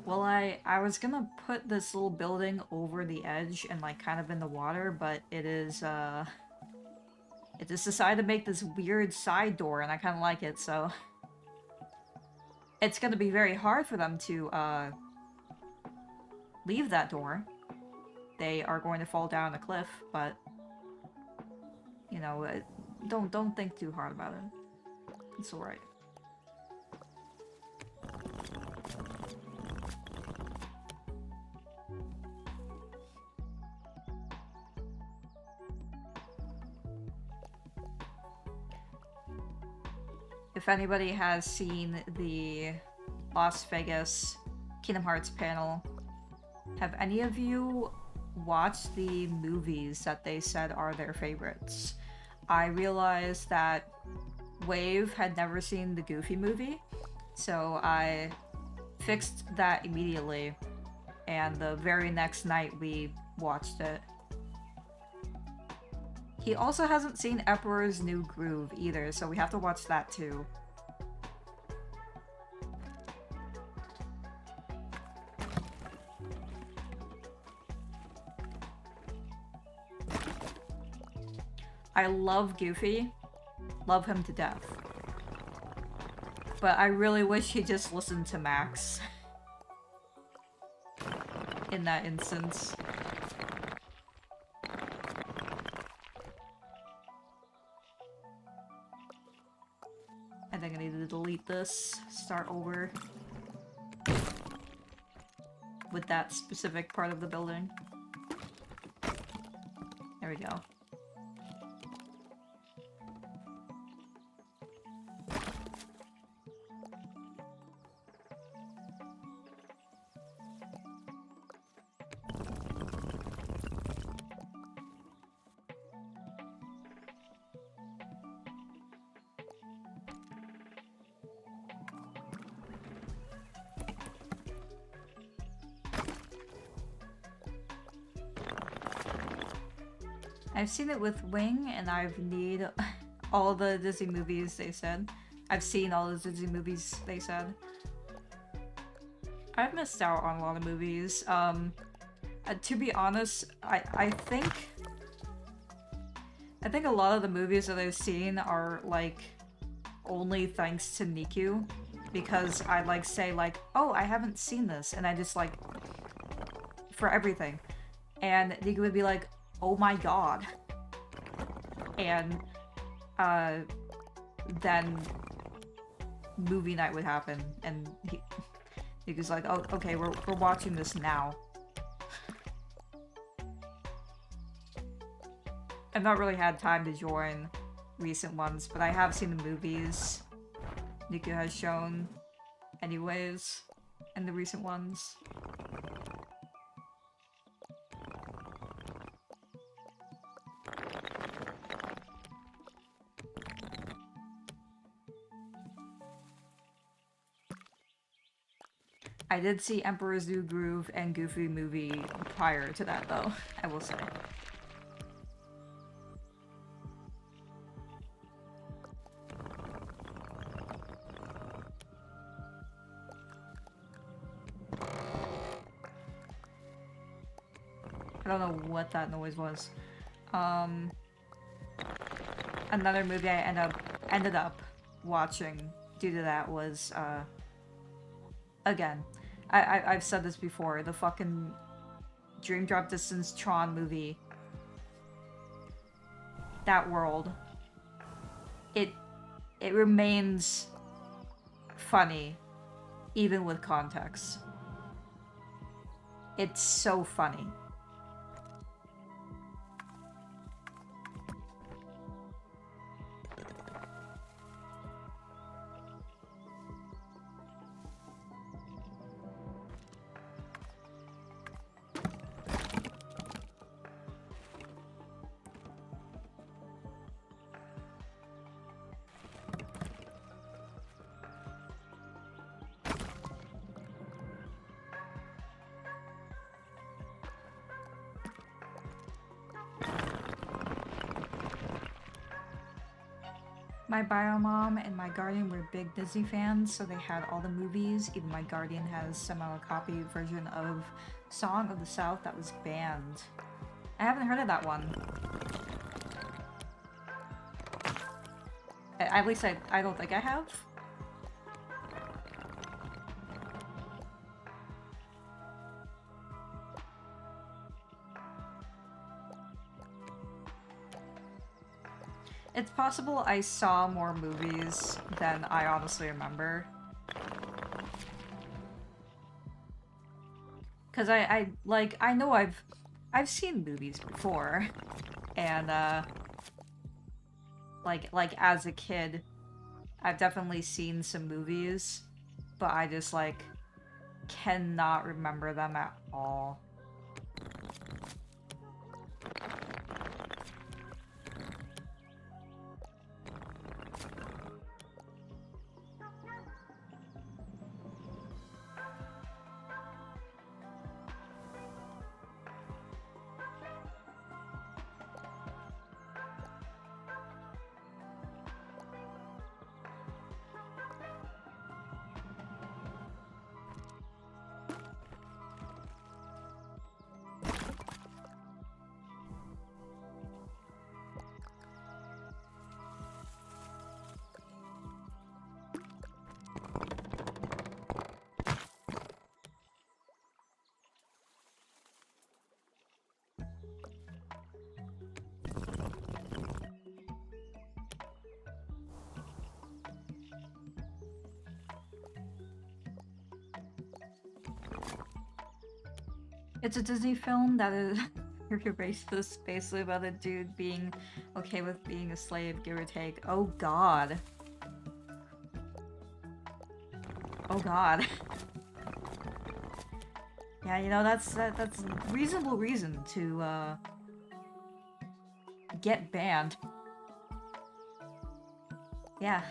Well, I was gonna put this little building over the edge and like kind of in the water, but it is it just decided to make this weird side door, and I kind of like it, so it's gonna be very hard for them to leave that door. They are going to fall down a cliff, but you know, don't think too hard about it. It's alright. If anybody has seen the Las Vegas Kingdom Hearts panel, have any of you watched the movies that they said are their favorites? I realized that Wave had never seen the Goofy movie, so I fixed that immediately, and the very next night we watched it. He also hasn't seen Emperor's New Groove either, so we have to watch that too. I love Goofy. Love him to death. But I really wish he just listened to Max. In that instance. I think I need to delete this, start over with that specific part of the building. There we go. I've seen it with Wing, and I've need all the Disney movies they said. I've seen all the Disney movies they said. I've missed out on a lot of movies. To be honest, I think a lot of the movies that I've seen are like only thanks to Niku, because I like say like, oh, I haven't seen this, and I just like for everything, and Niku would be like, oh my god. And then movie night would happen, and he was like, oh, okay, we're watching this now. I've not really had time to join recent ones, but I have seen the movies Niku has shown anyways in the recent ones. I did see Emperor's New Groove and Goofy movie prior to that, though, I will say. I don't know what that noise was. Another movie I ended up watching due to that was again, I've said this before, the fucking Dream Drop Distance Tron movie. That world. It remains funny, even with context. It's so funny. My bio mom and my guardian were big Disney fans, so they had all the movies. Even my guardian has somehow a copy version of Song of the South that was banned. I haven't heard of that one. At least I don't think I have. It's possible I saw more movies than I honestly remember. Cause I know I've seen movies before. And like as a kid, I've definitely seen some movies, but I just like cannot remember them at all. It's a Disney film that is racist, basically about a dude being okay with being a slave, give or take. Oh god. Oh god. Yeah, you know, that's reasonable reason to get banned. Yeah.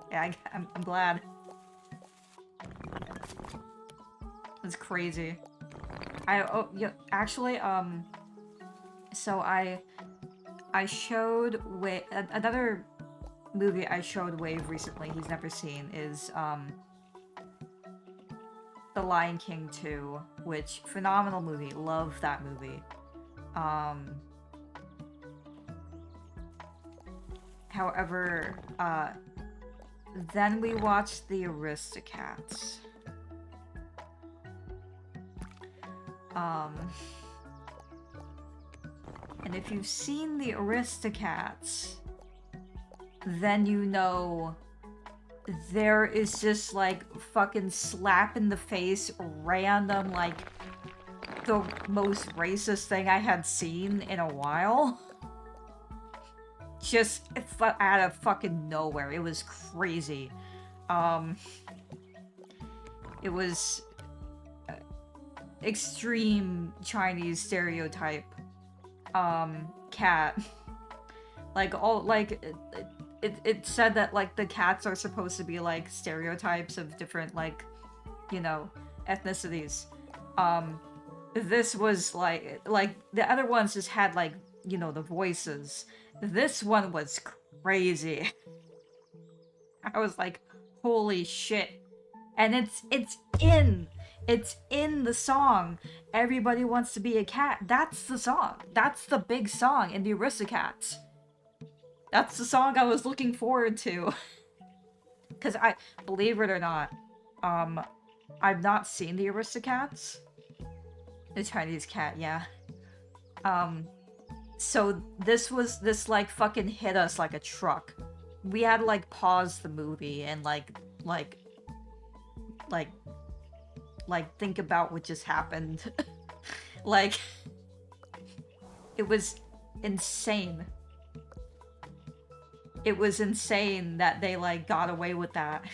Yeah, I'm glad. That's crazy. Actually, so I showed another movie I showed Wave recently he's never seen is, The Lion King 2, which, phenomenal movie, love that movie. However, then we watched The Aristocats. And if you've seen The Aristocats, then you know there is just like fucking slap in the face random, like the most racist thing I had seen in a while. Just out of fucking nowhere. It was crazy. It was extreme Chinese stereotype cat. Like all like it said that like the cats are supposed to be like stereotypes of different like, you know, ethnicities. This was like the other ones just had like, you know, the voices. This one was crazy. I was like, holy shit. And it's in It's in the song. Everybody Wants to Be a Cat. That's the song. That's the big song in the Aristocats. That's the song I was looking forward to. Because believe it or not, I've not seen the Aristocats. The Chinese cat, yeah. So this like fucking hit us like a truck. We had to like pause the movie and like think about what just happened. Like, it was insane. It was insane that they like got away with that.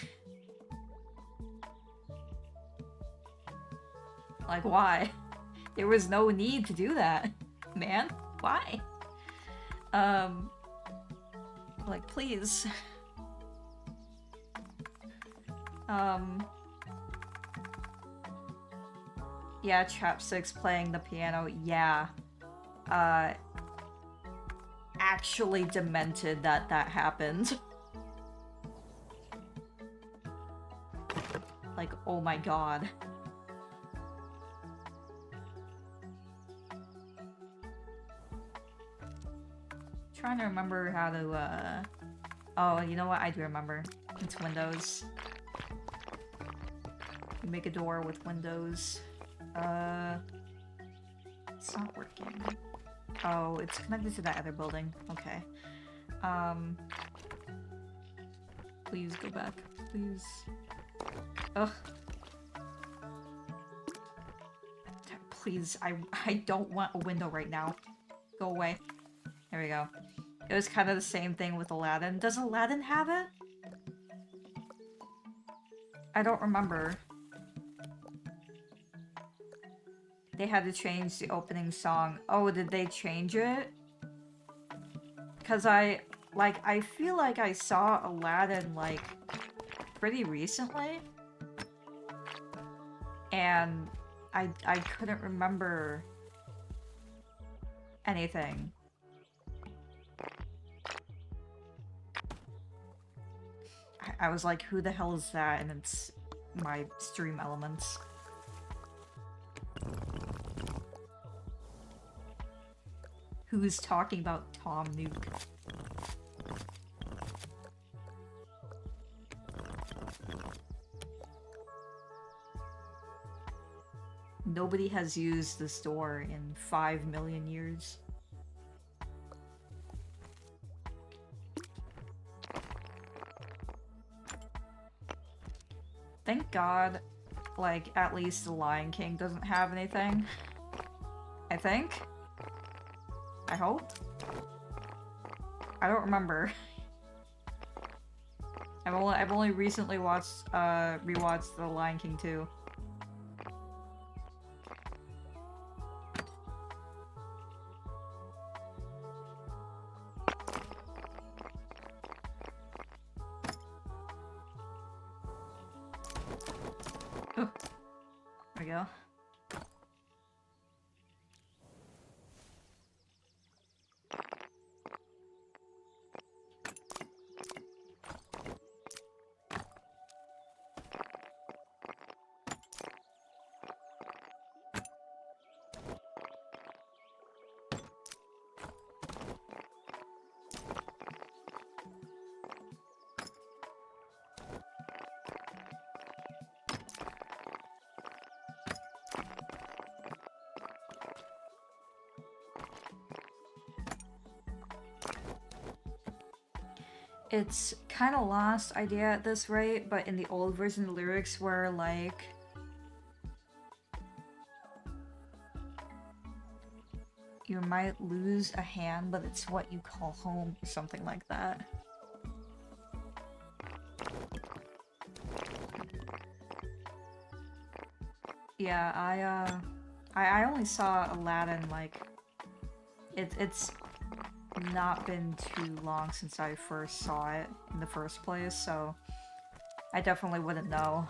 Like, why? There was no need to do that, man. Why? Like, please. Yeah, Chapstick's playing the piano, yeah. Actually demented that happened. Like, oh my god. Trying to remember how to, oh, you know what? I do remember. It's Windows. You make a door with Windows. It's not working. Oh, it's connected to that other building. Okay. Please go back. Please. Ugh. Please, I don't want a window right now. Go away. There we go. It was kind of the same thing with Aladdin. Does Aladdin have it? I don't remember. They had to change the opening song. Oh, did they change it? Because I feel like I saw Aladdin, like, pretty recently. And I couldn't remember anything. I was like, who the hell is that? And it's my stream elements. Who's talking about Tom Nook? Nobody has used this door in 5 million years. Thank God, like, at least The Lion King doesn't have anything. I think? I hope? I don't remember. I've only recently watched, rewatched The Lion King 2. Oh, there we go. It's kind of lost idea at this rate, but in the old version, the lyrics were like, you might lose a hand, but it's what you call home, or something like that. Yeah, I only saw Aladdin, like, it's not been too long since I first saw it in the first place, so I definitely wouldn't know.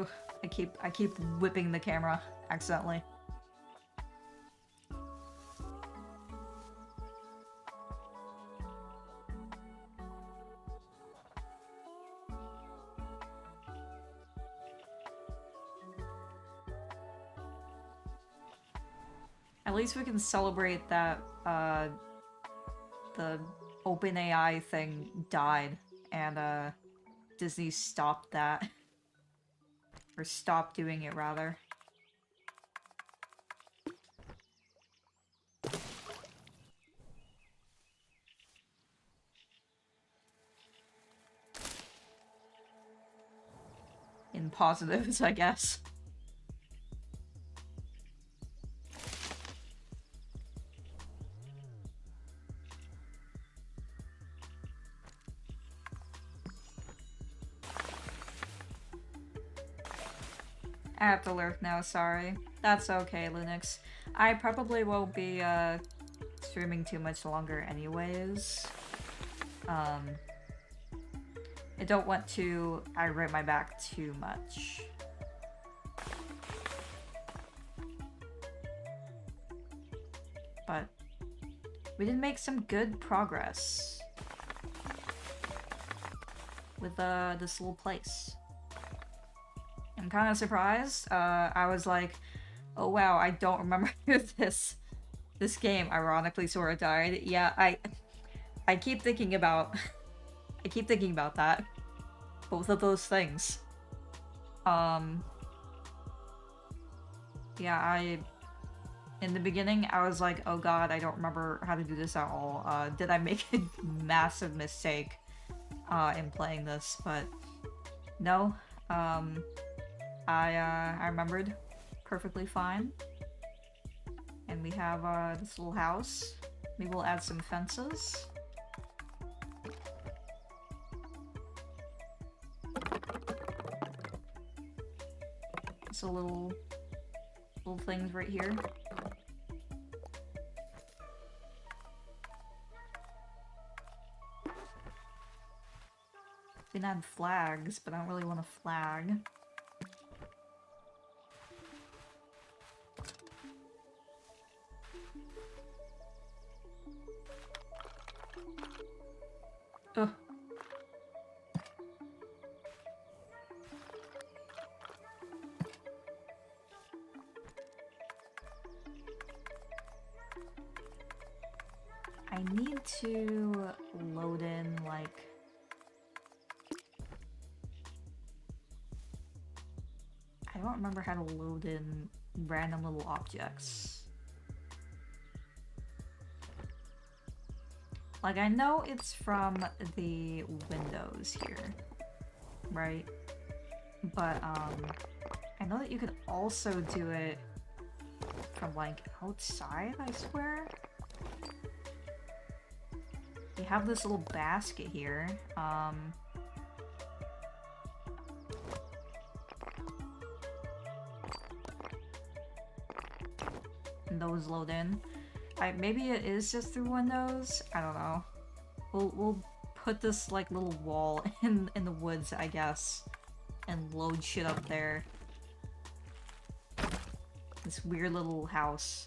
Ugh, I keep whipping the camera accidentally. At least we can celebrate that the OpenAI thing died and Disney stopped that. Or stopped doing it, rather. In positives, I guess. I have to lurk now, sorry. That's okay, Linux. I probably won't be, streaming too much longer anyways. I don't want to aggravate my back too much. But we did make some good progress with, this little place. I'm kind of surprised. I was like, oh wow, I don't remember this game ironically sort of died. Yeah, I keep thinking about that. Both of those things. Yeah, in the beginning I was like, oh god, I don't remember how to do this at all. Did I make a massive mistake in playing this? But no. I remembered perfectly fine. And we have this little house. Maybe we'll add some fences. So little things right here. We can add flags, but I don't really want a flag. Ugh. I need to load in, like... I don't remember how to load in random little objects. Like, I know it's from the windows here, right? But, I know that you could also do it from, like, outside, I swear? We have this little basket here, and those load in. Maybe it is just through Windows? I don't know. We'll put this, like, little wall in the woods, I guess, and load shit up there. This weird little house.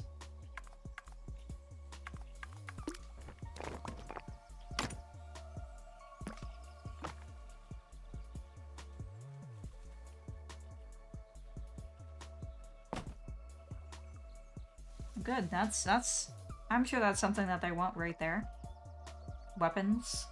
Good, that's... I'm sure that's something that they want right there. Weapons.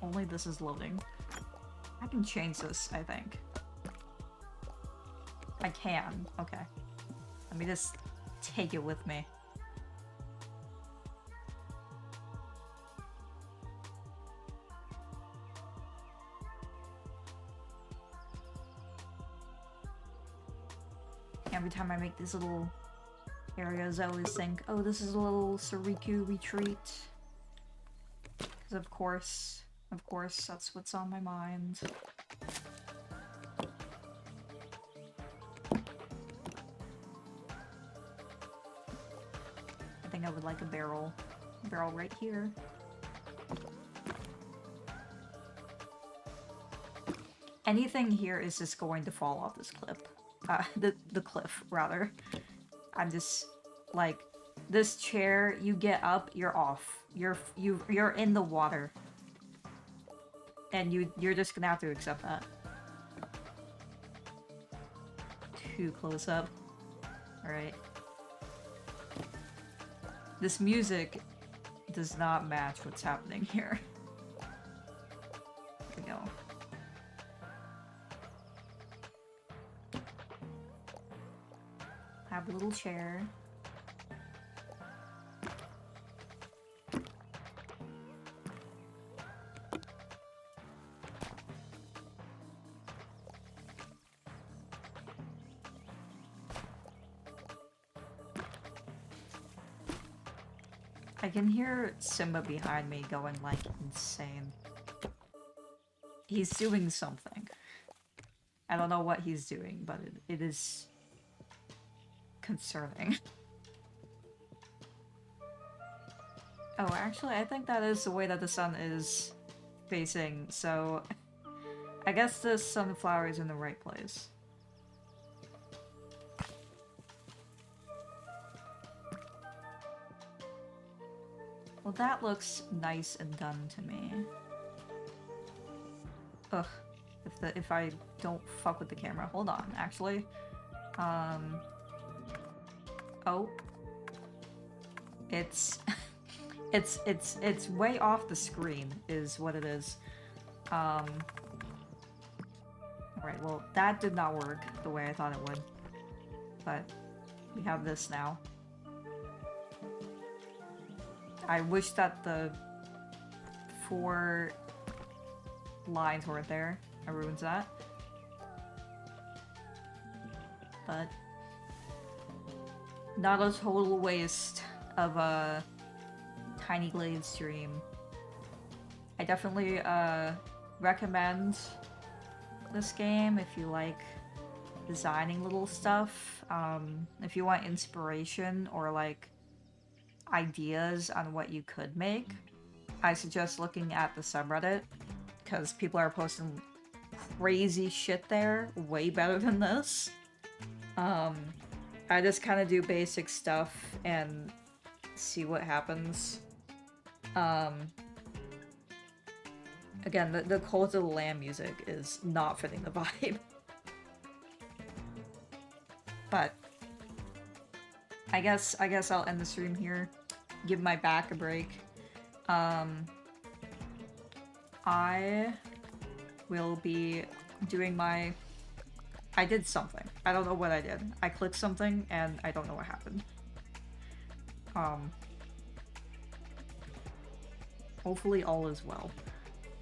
Only this is loading. I can change this, I think. I can, okay. Let me just take it with me. Every time I make these little areas, I always think, oh, this is a little Suoniko retreat. Because of course, that's what's on my mind. think I would like a barrel. Barrel right here. Anything here is just going to fall off this cliff. The cliff, rather. I'm just, like, this chair, you get up, you're off. You're in the water. And you're just gonna have to accept that. Too close up. Alright. This music does not match what's happening here. There we go. Have a little chair. I can hear Simba behind me going, like, insane. He's doing something. I don't know what he's doing, but it is concerning. Oh, actually, I think that is the way that the sun is facing, so I guess the sunflower is in the right place. Well, that looks nice and done to me. Ugh. If I don't fuck with the camera. Hold on, actually. Oh. It's... it's way off the screen, is what it is. Alright, well, that did not work the way I thought it would. But we have this now. I wish that the 4 lines weren't there. I ruined that. But not a total waste of a tiny Glade stream. I definitely recommend this game if you like designing little stuff. If you want inspiration or like ideas on what you could make, I suggest looking at the subreddit because people are posting crazy shit there, way better than this. I just kind of do basic stuff and see what happens. Again, the Cult of the Lamb music is not fitting the vibe. But I guess I'll end the stream here. Give my back a break. I will be doing my... I did something. I don't know what I did. I clicked something and I don't know what happened. Hopefully all is well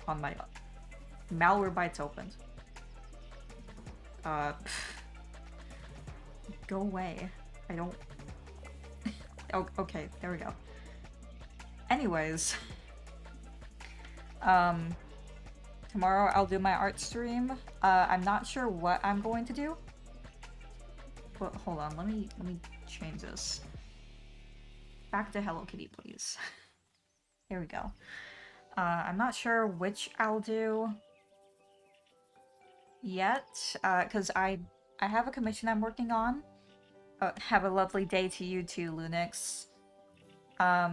on my Malwarebytes opened. Go away. I don't... Oh, okay, there we go. Anyways. Tomorrow I'll do my art stream. I'm not sure what I'm going to do. But hold on, let me change this. Back to Hello Kitty, please. Here we go. I'm not sure which I'll do yet, because I have a commission I'm working on. Have a lovely day to you too, Lunix. I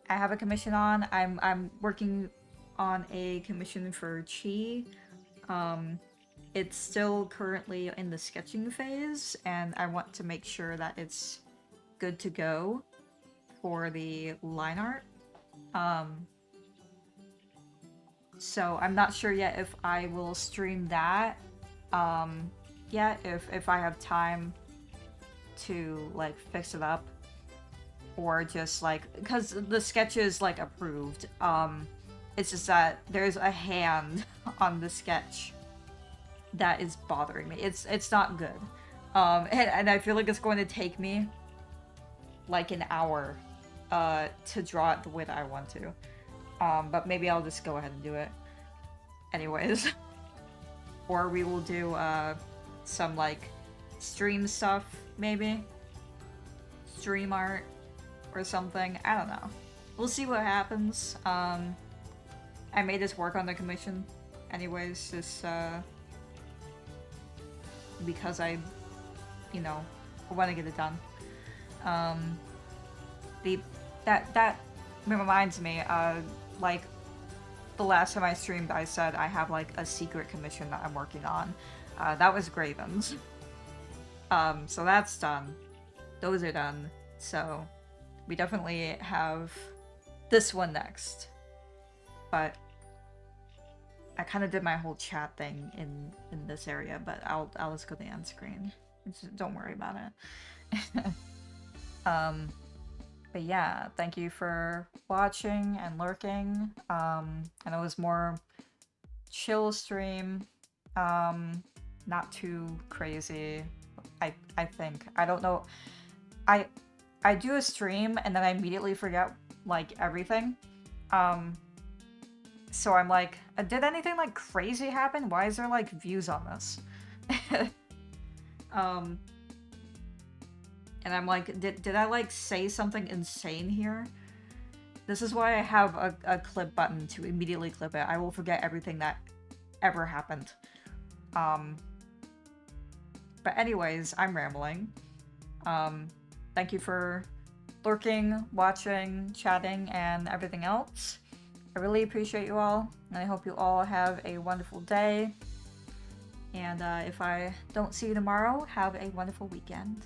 have a commission on. I'm working on a commission for Chi. It's still currently in the sketching phase, and I want to make sure that it's good to go for the line art. So I'm not sure yet if I will stream that yet, if I have time to like fix it up, or just like, because the sketch is like approved, it's just that there's a hand on the sketch that is bothering me. It's not good, and I feel like it's going to take me like an hour to draw it the way that I want to, but maybe I'll just go ahead and do it anyways. Or we will do some like stream stuff, maybe stream art. or something. I don't know. We'll see what happens. I may just work on the commission anyways, just because I want to get it done. That reminds me, like the last time I streamed, I said I have like a secret commission that I'm working on. That was Graven's. So that's done. Those are done. So we definitely have this one next. But I kind of did my whole chat thing in this area, but I'll just go to the end screen. Don't worry about it. But yeah, thank you for watching and lurking. I know it was more chill stream, not too crazy. I think, I don't know. I do a stream and then I immediately forget like everything. So I'm like, did anything like crazy happen? Why is there like views on this? And I'm like, did I like say something insane here? This is why I have a clip button to immediately clip it. I will forget everything that ever happened. But anyways, I'm rambling. Thank you for lurking, watching, chatting, and everything else. I really appreciate you all, and I hope you all have a wonderful day. And if I don't see you tomorrow, have a wonderful weekend.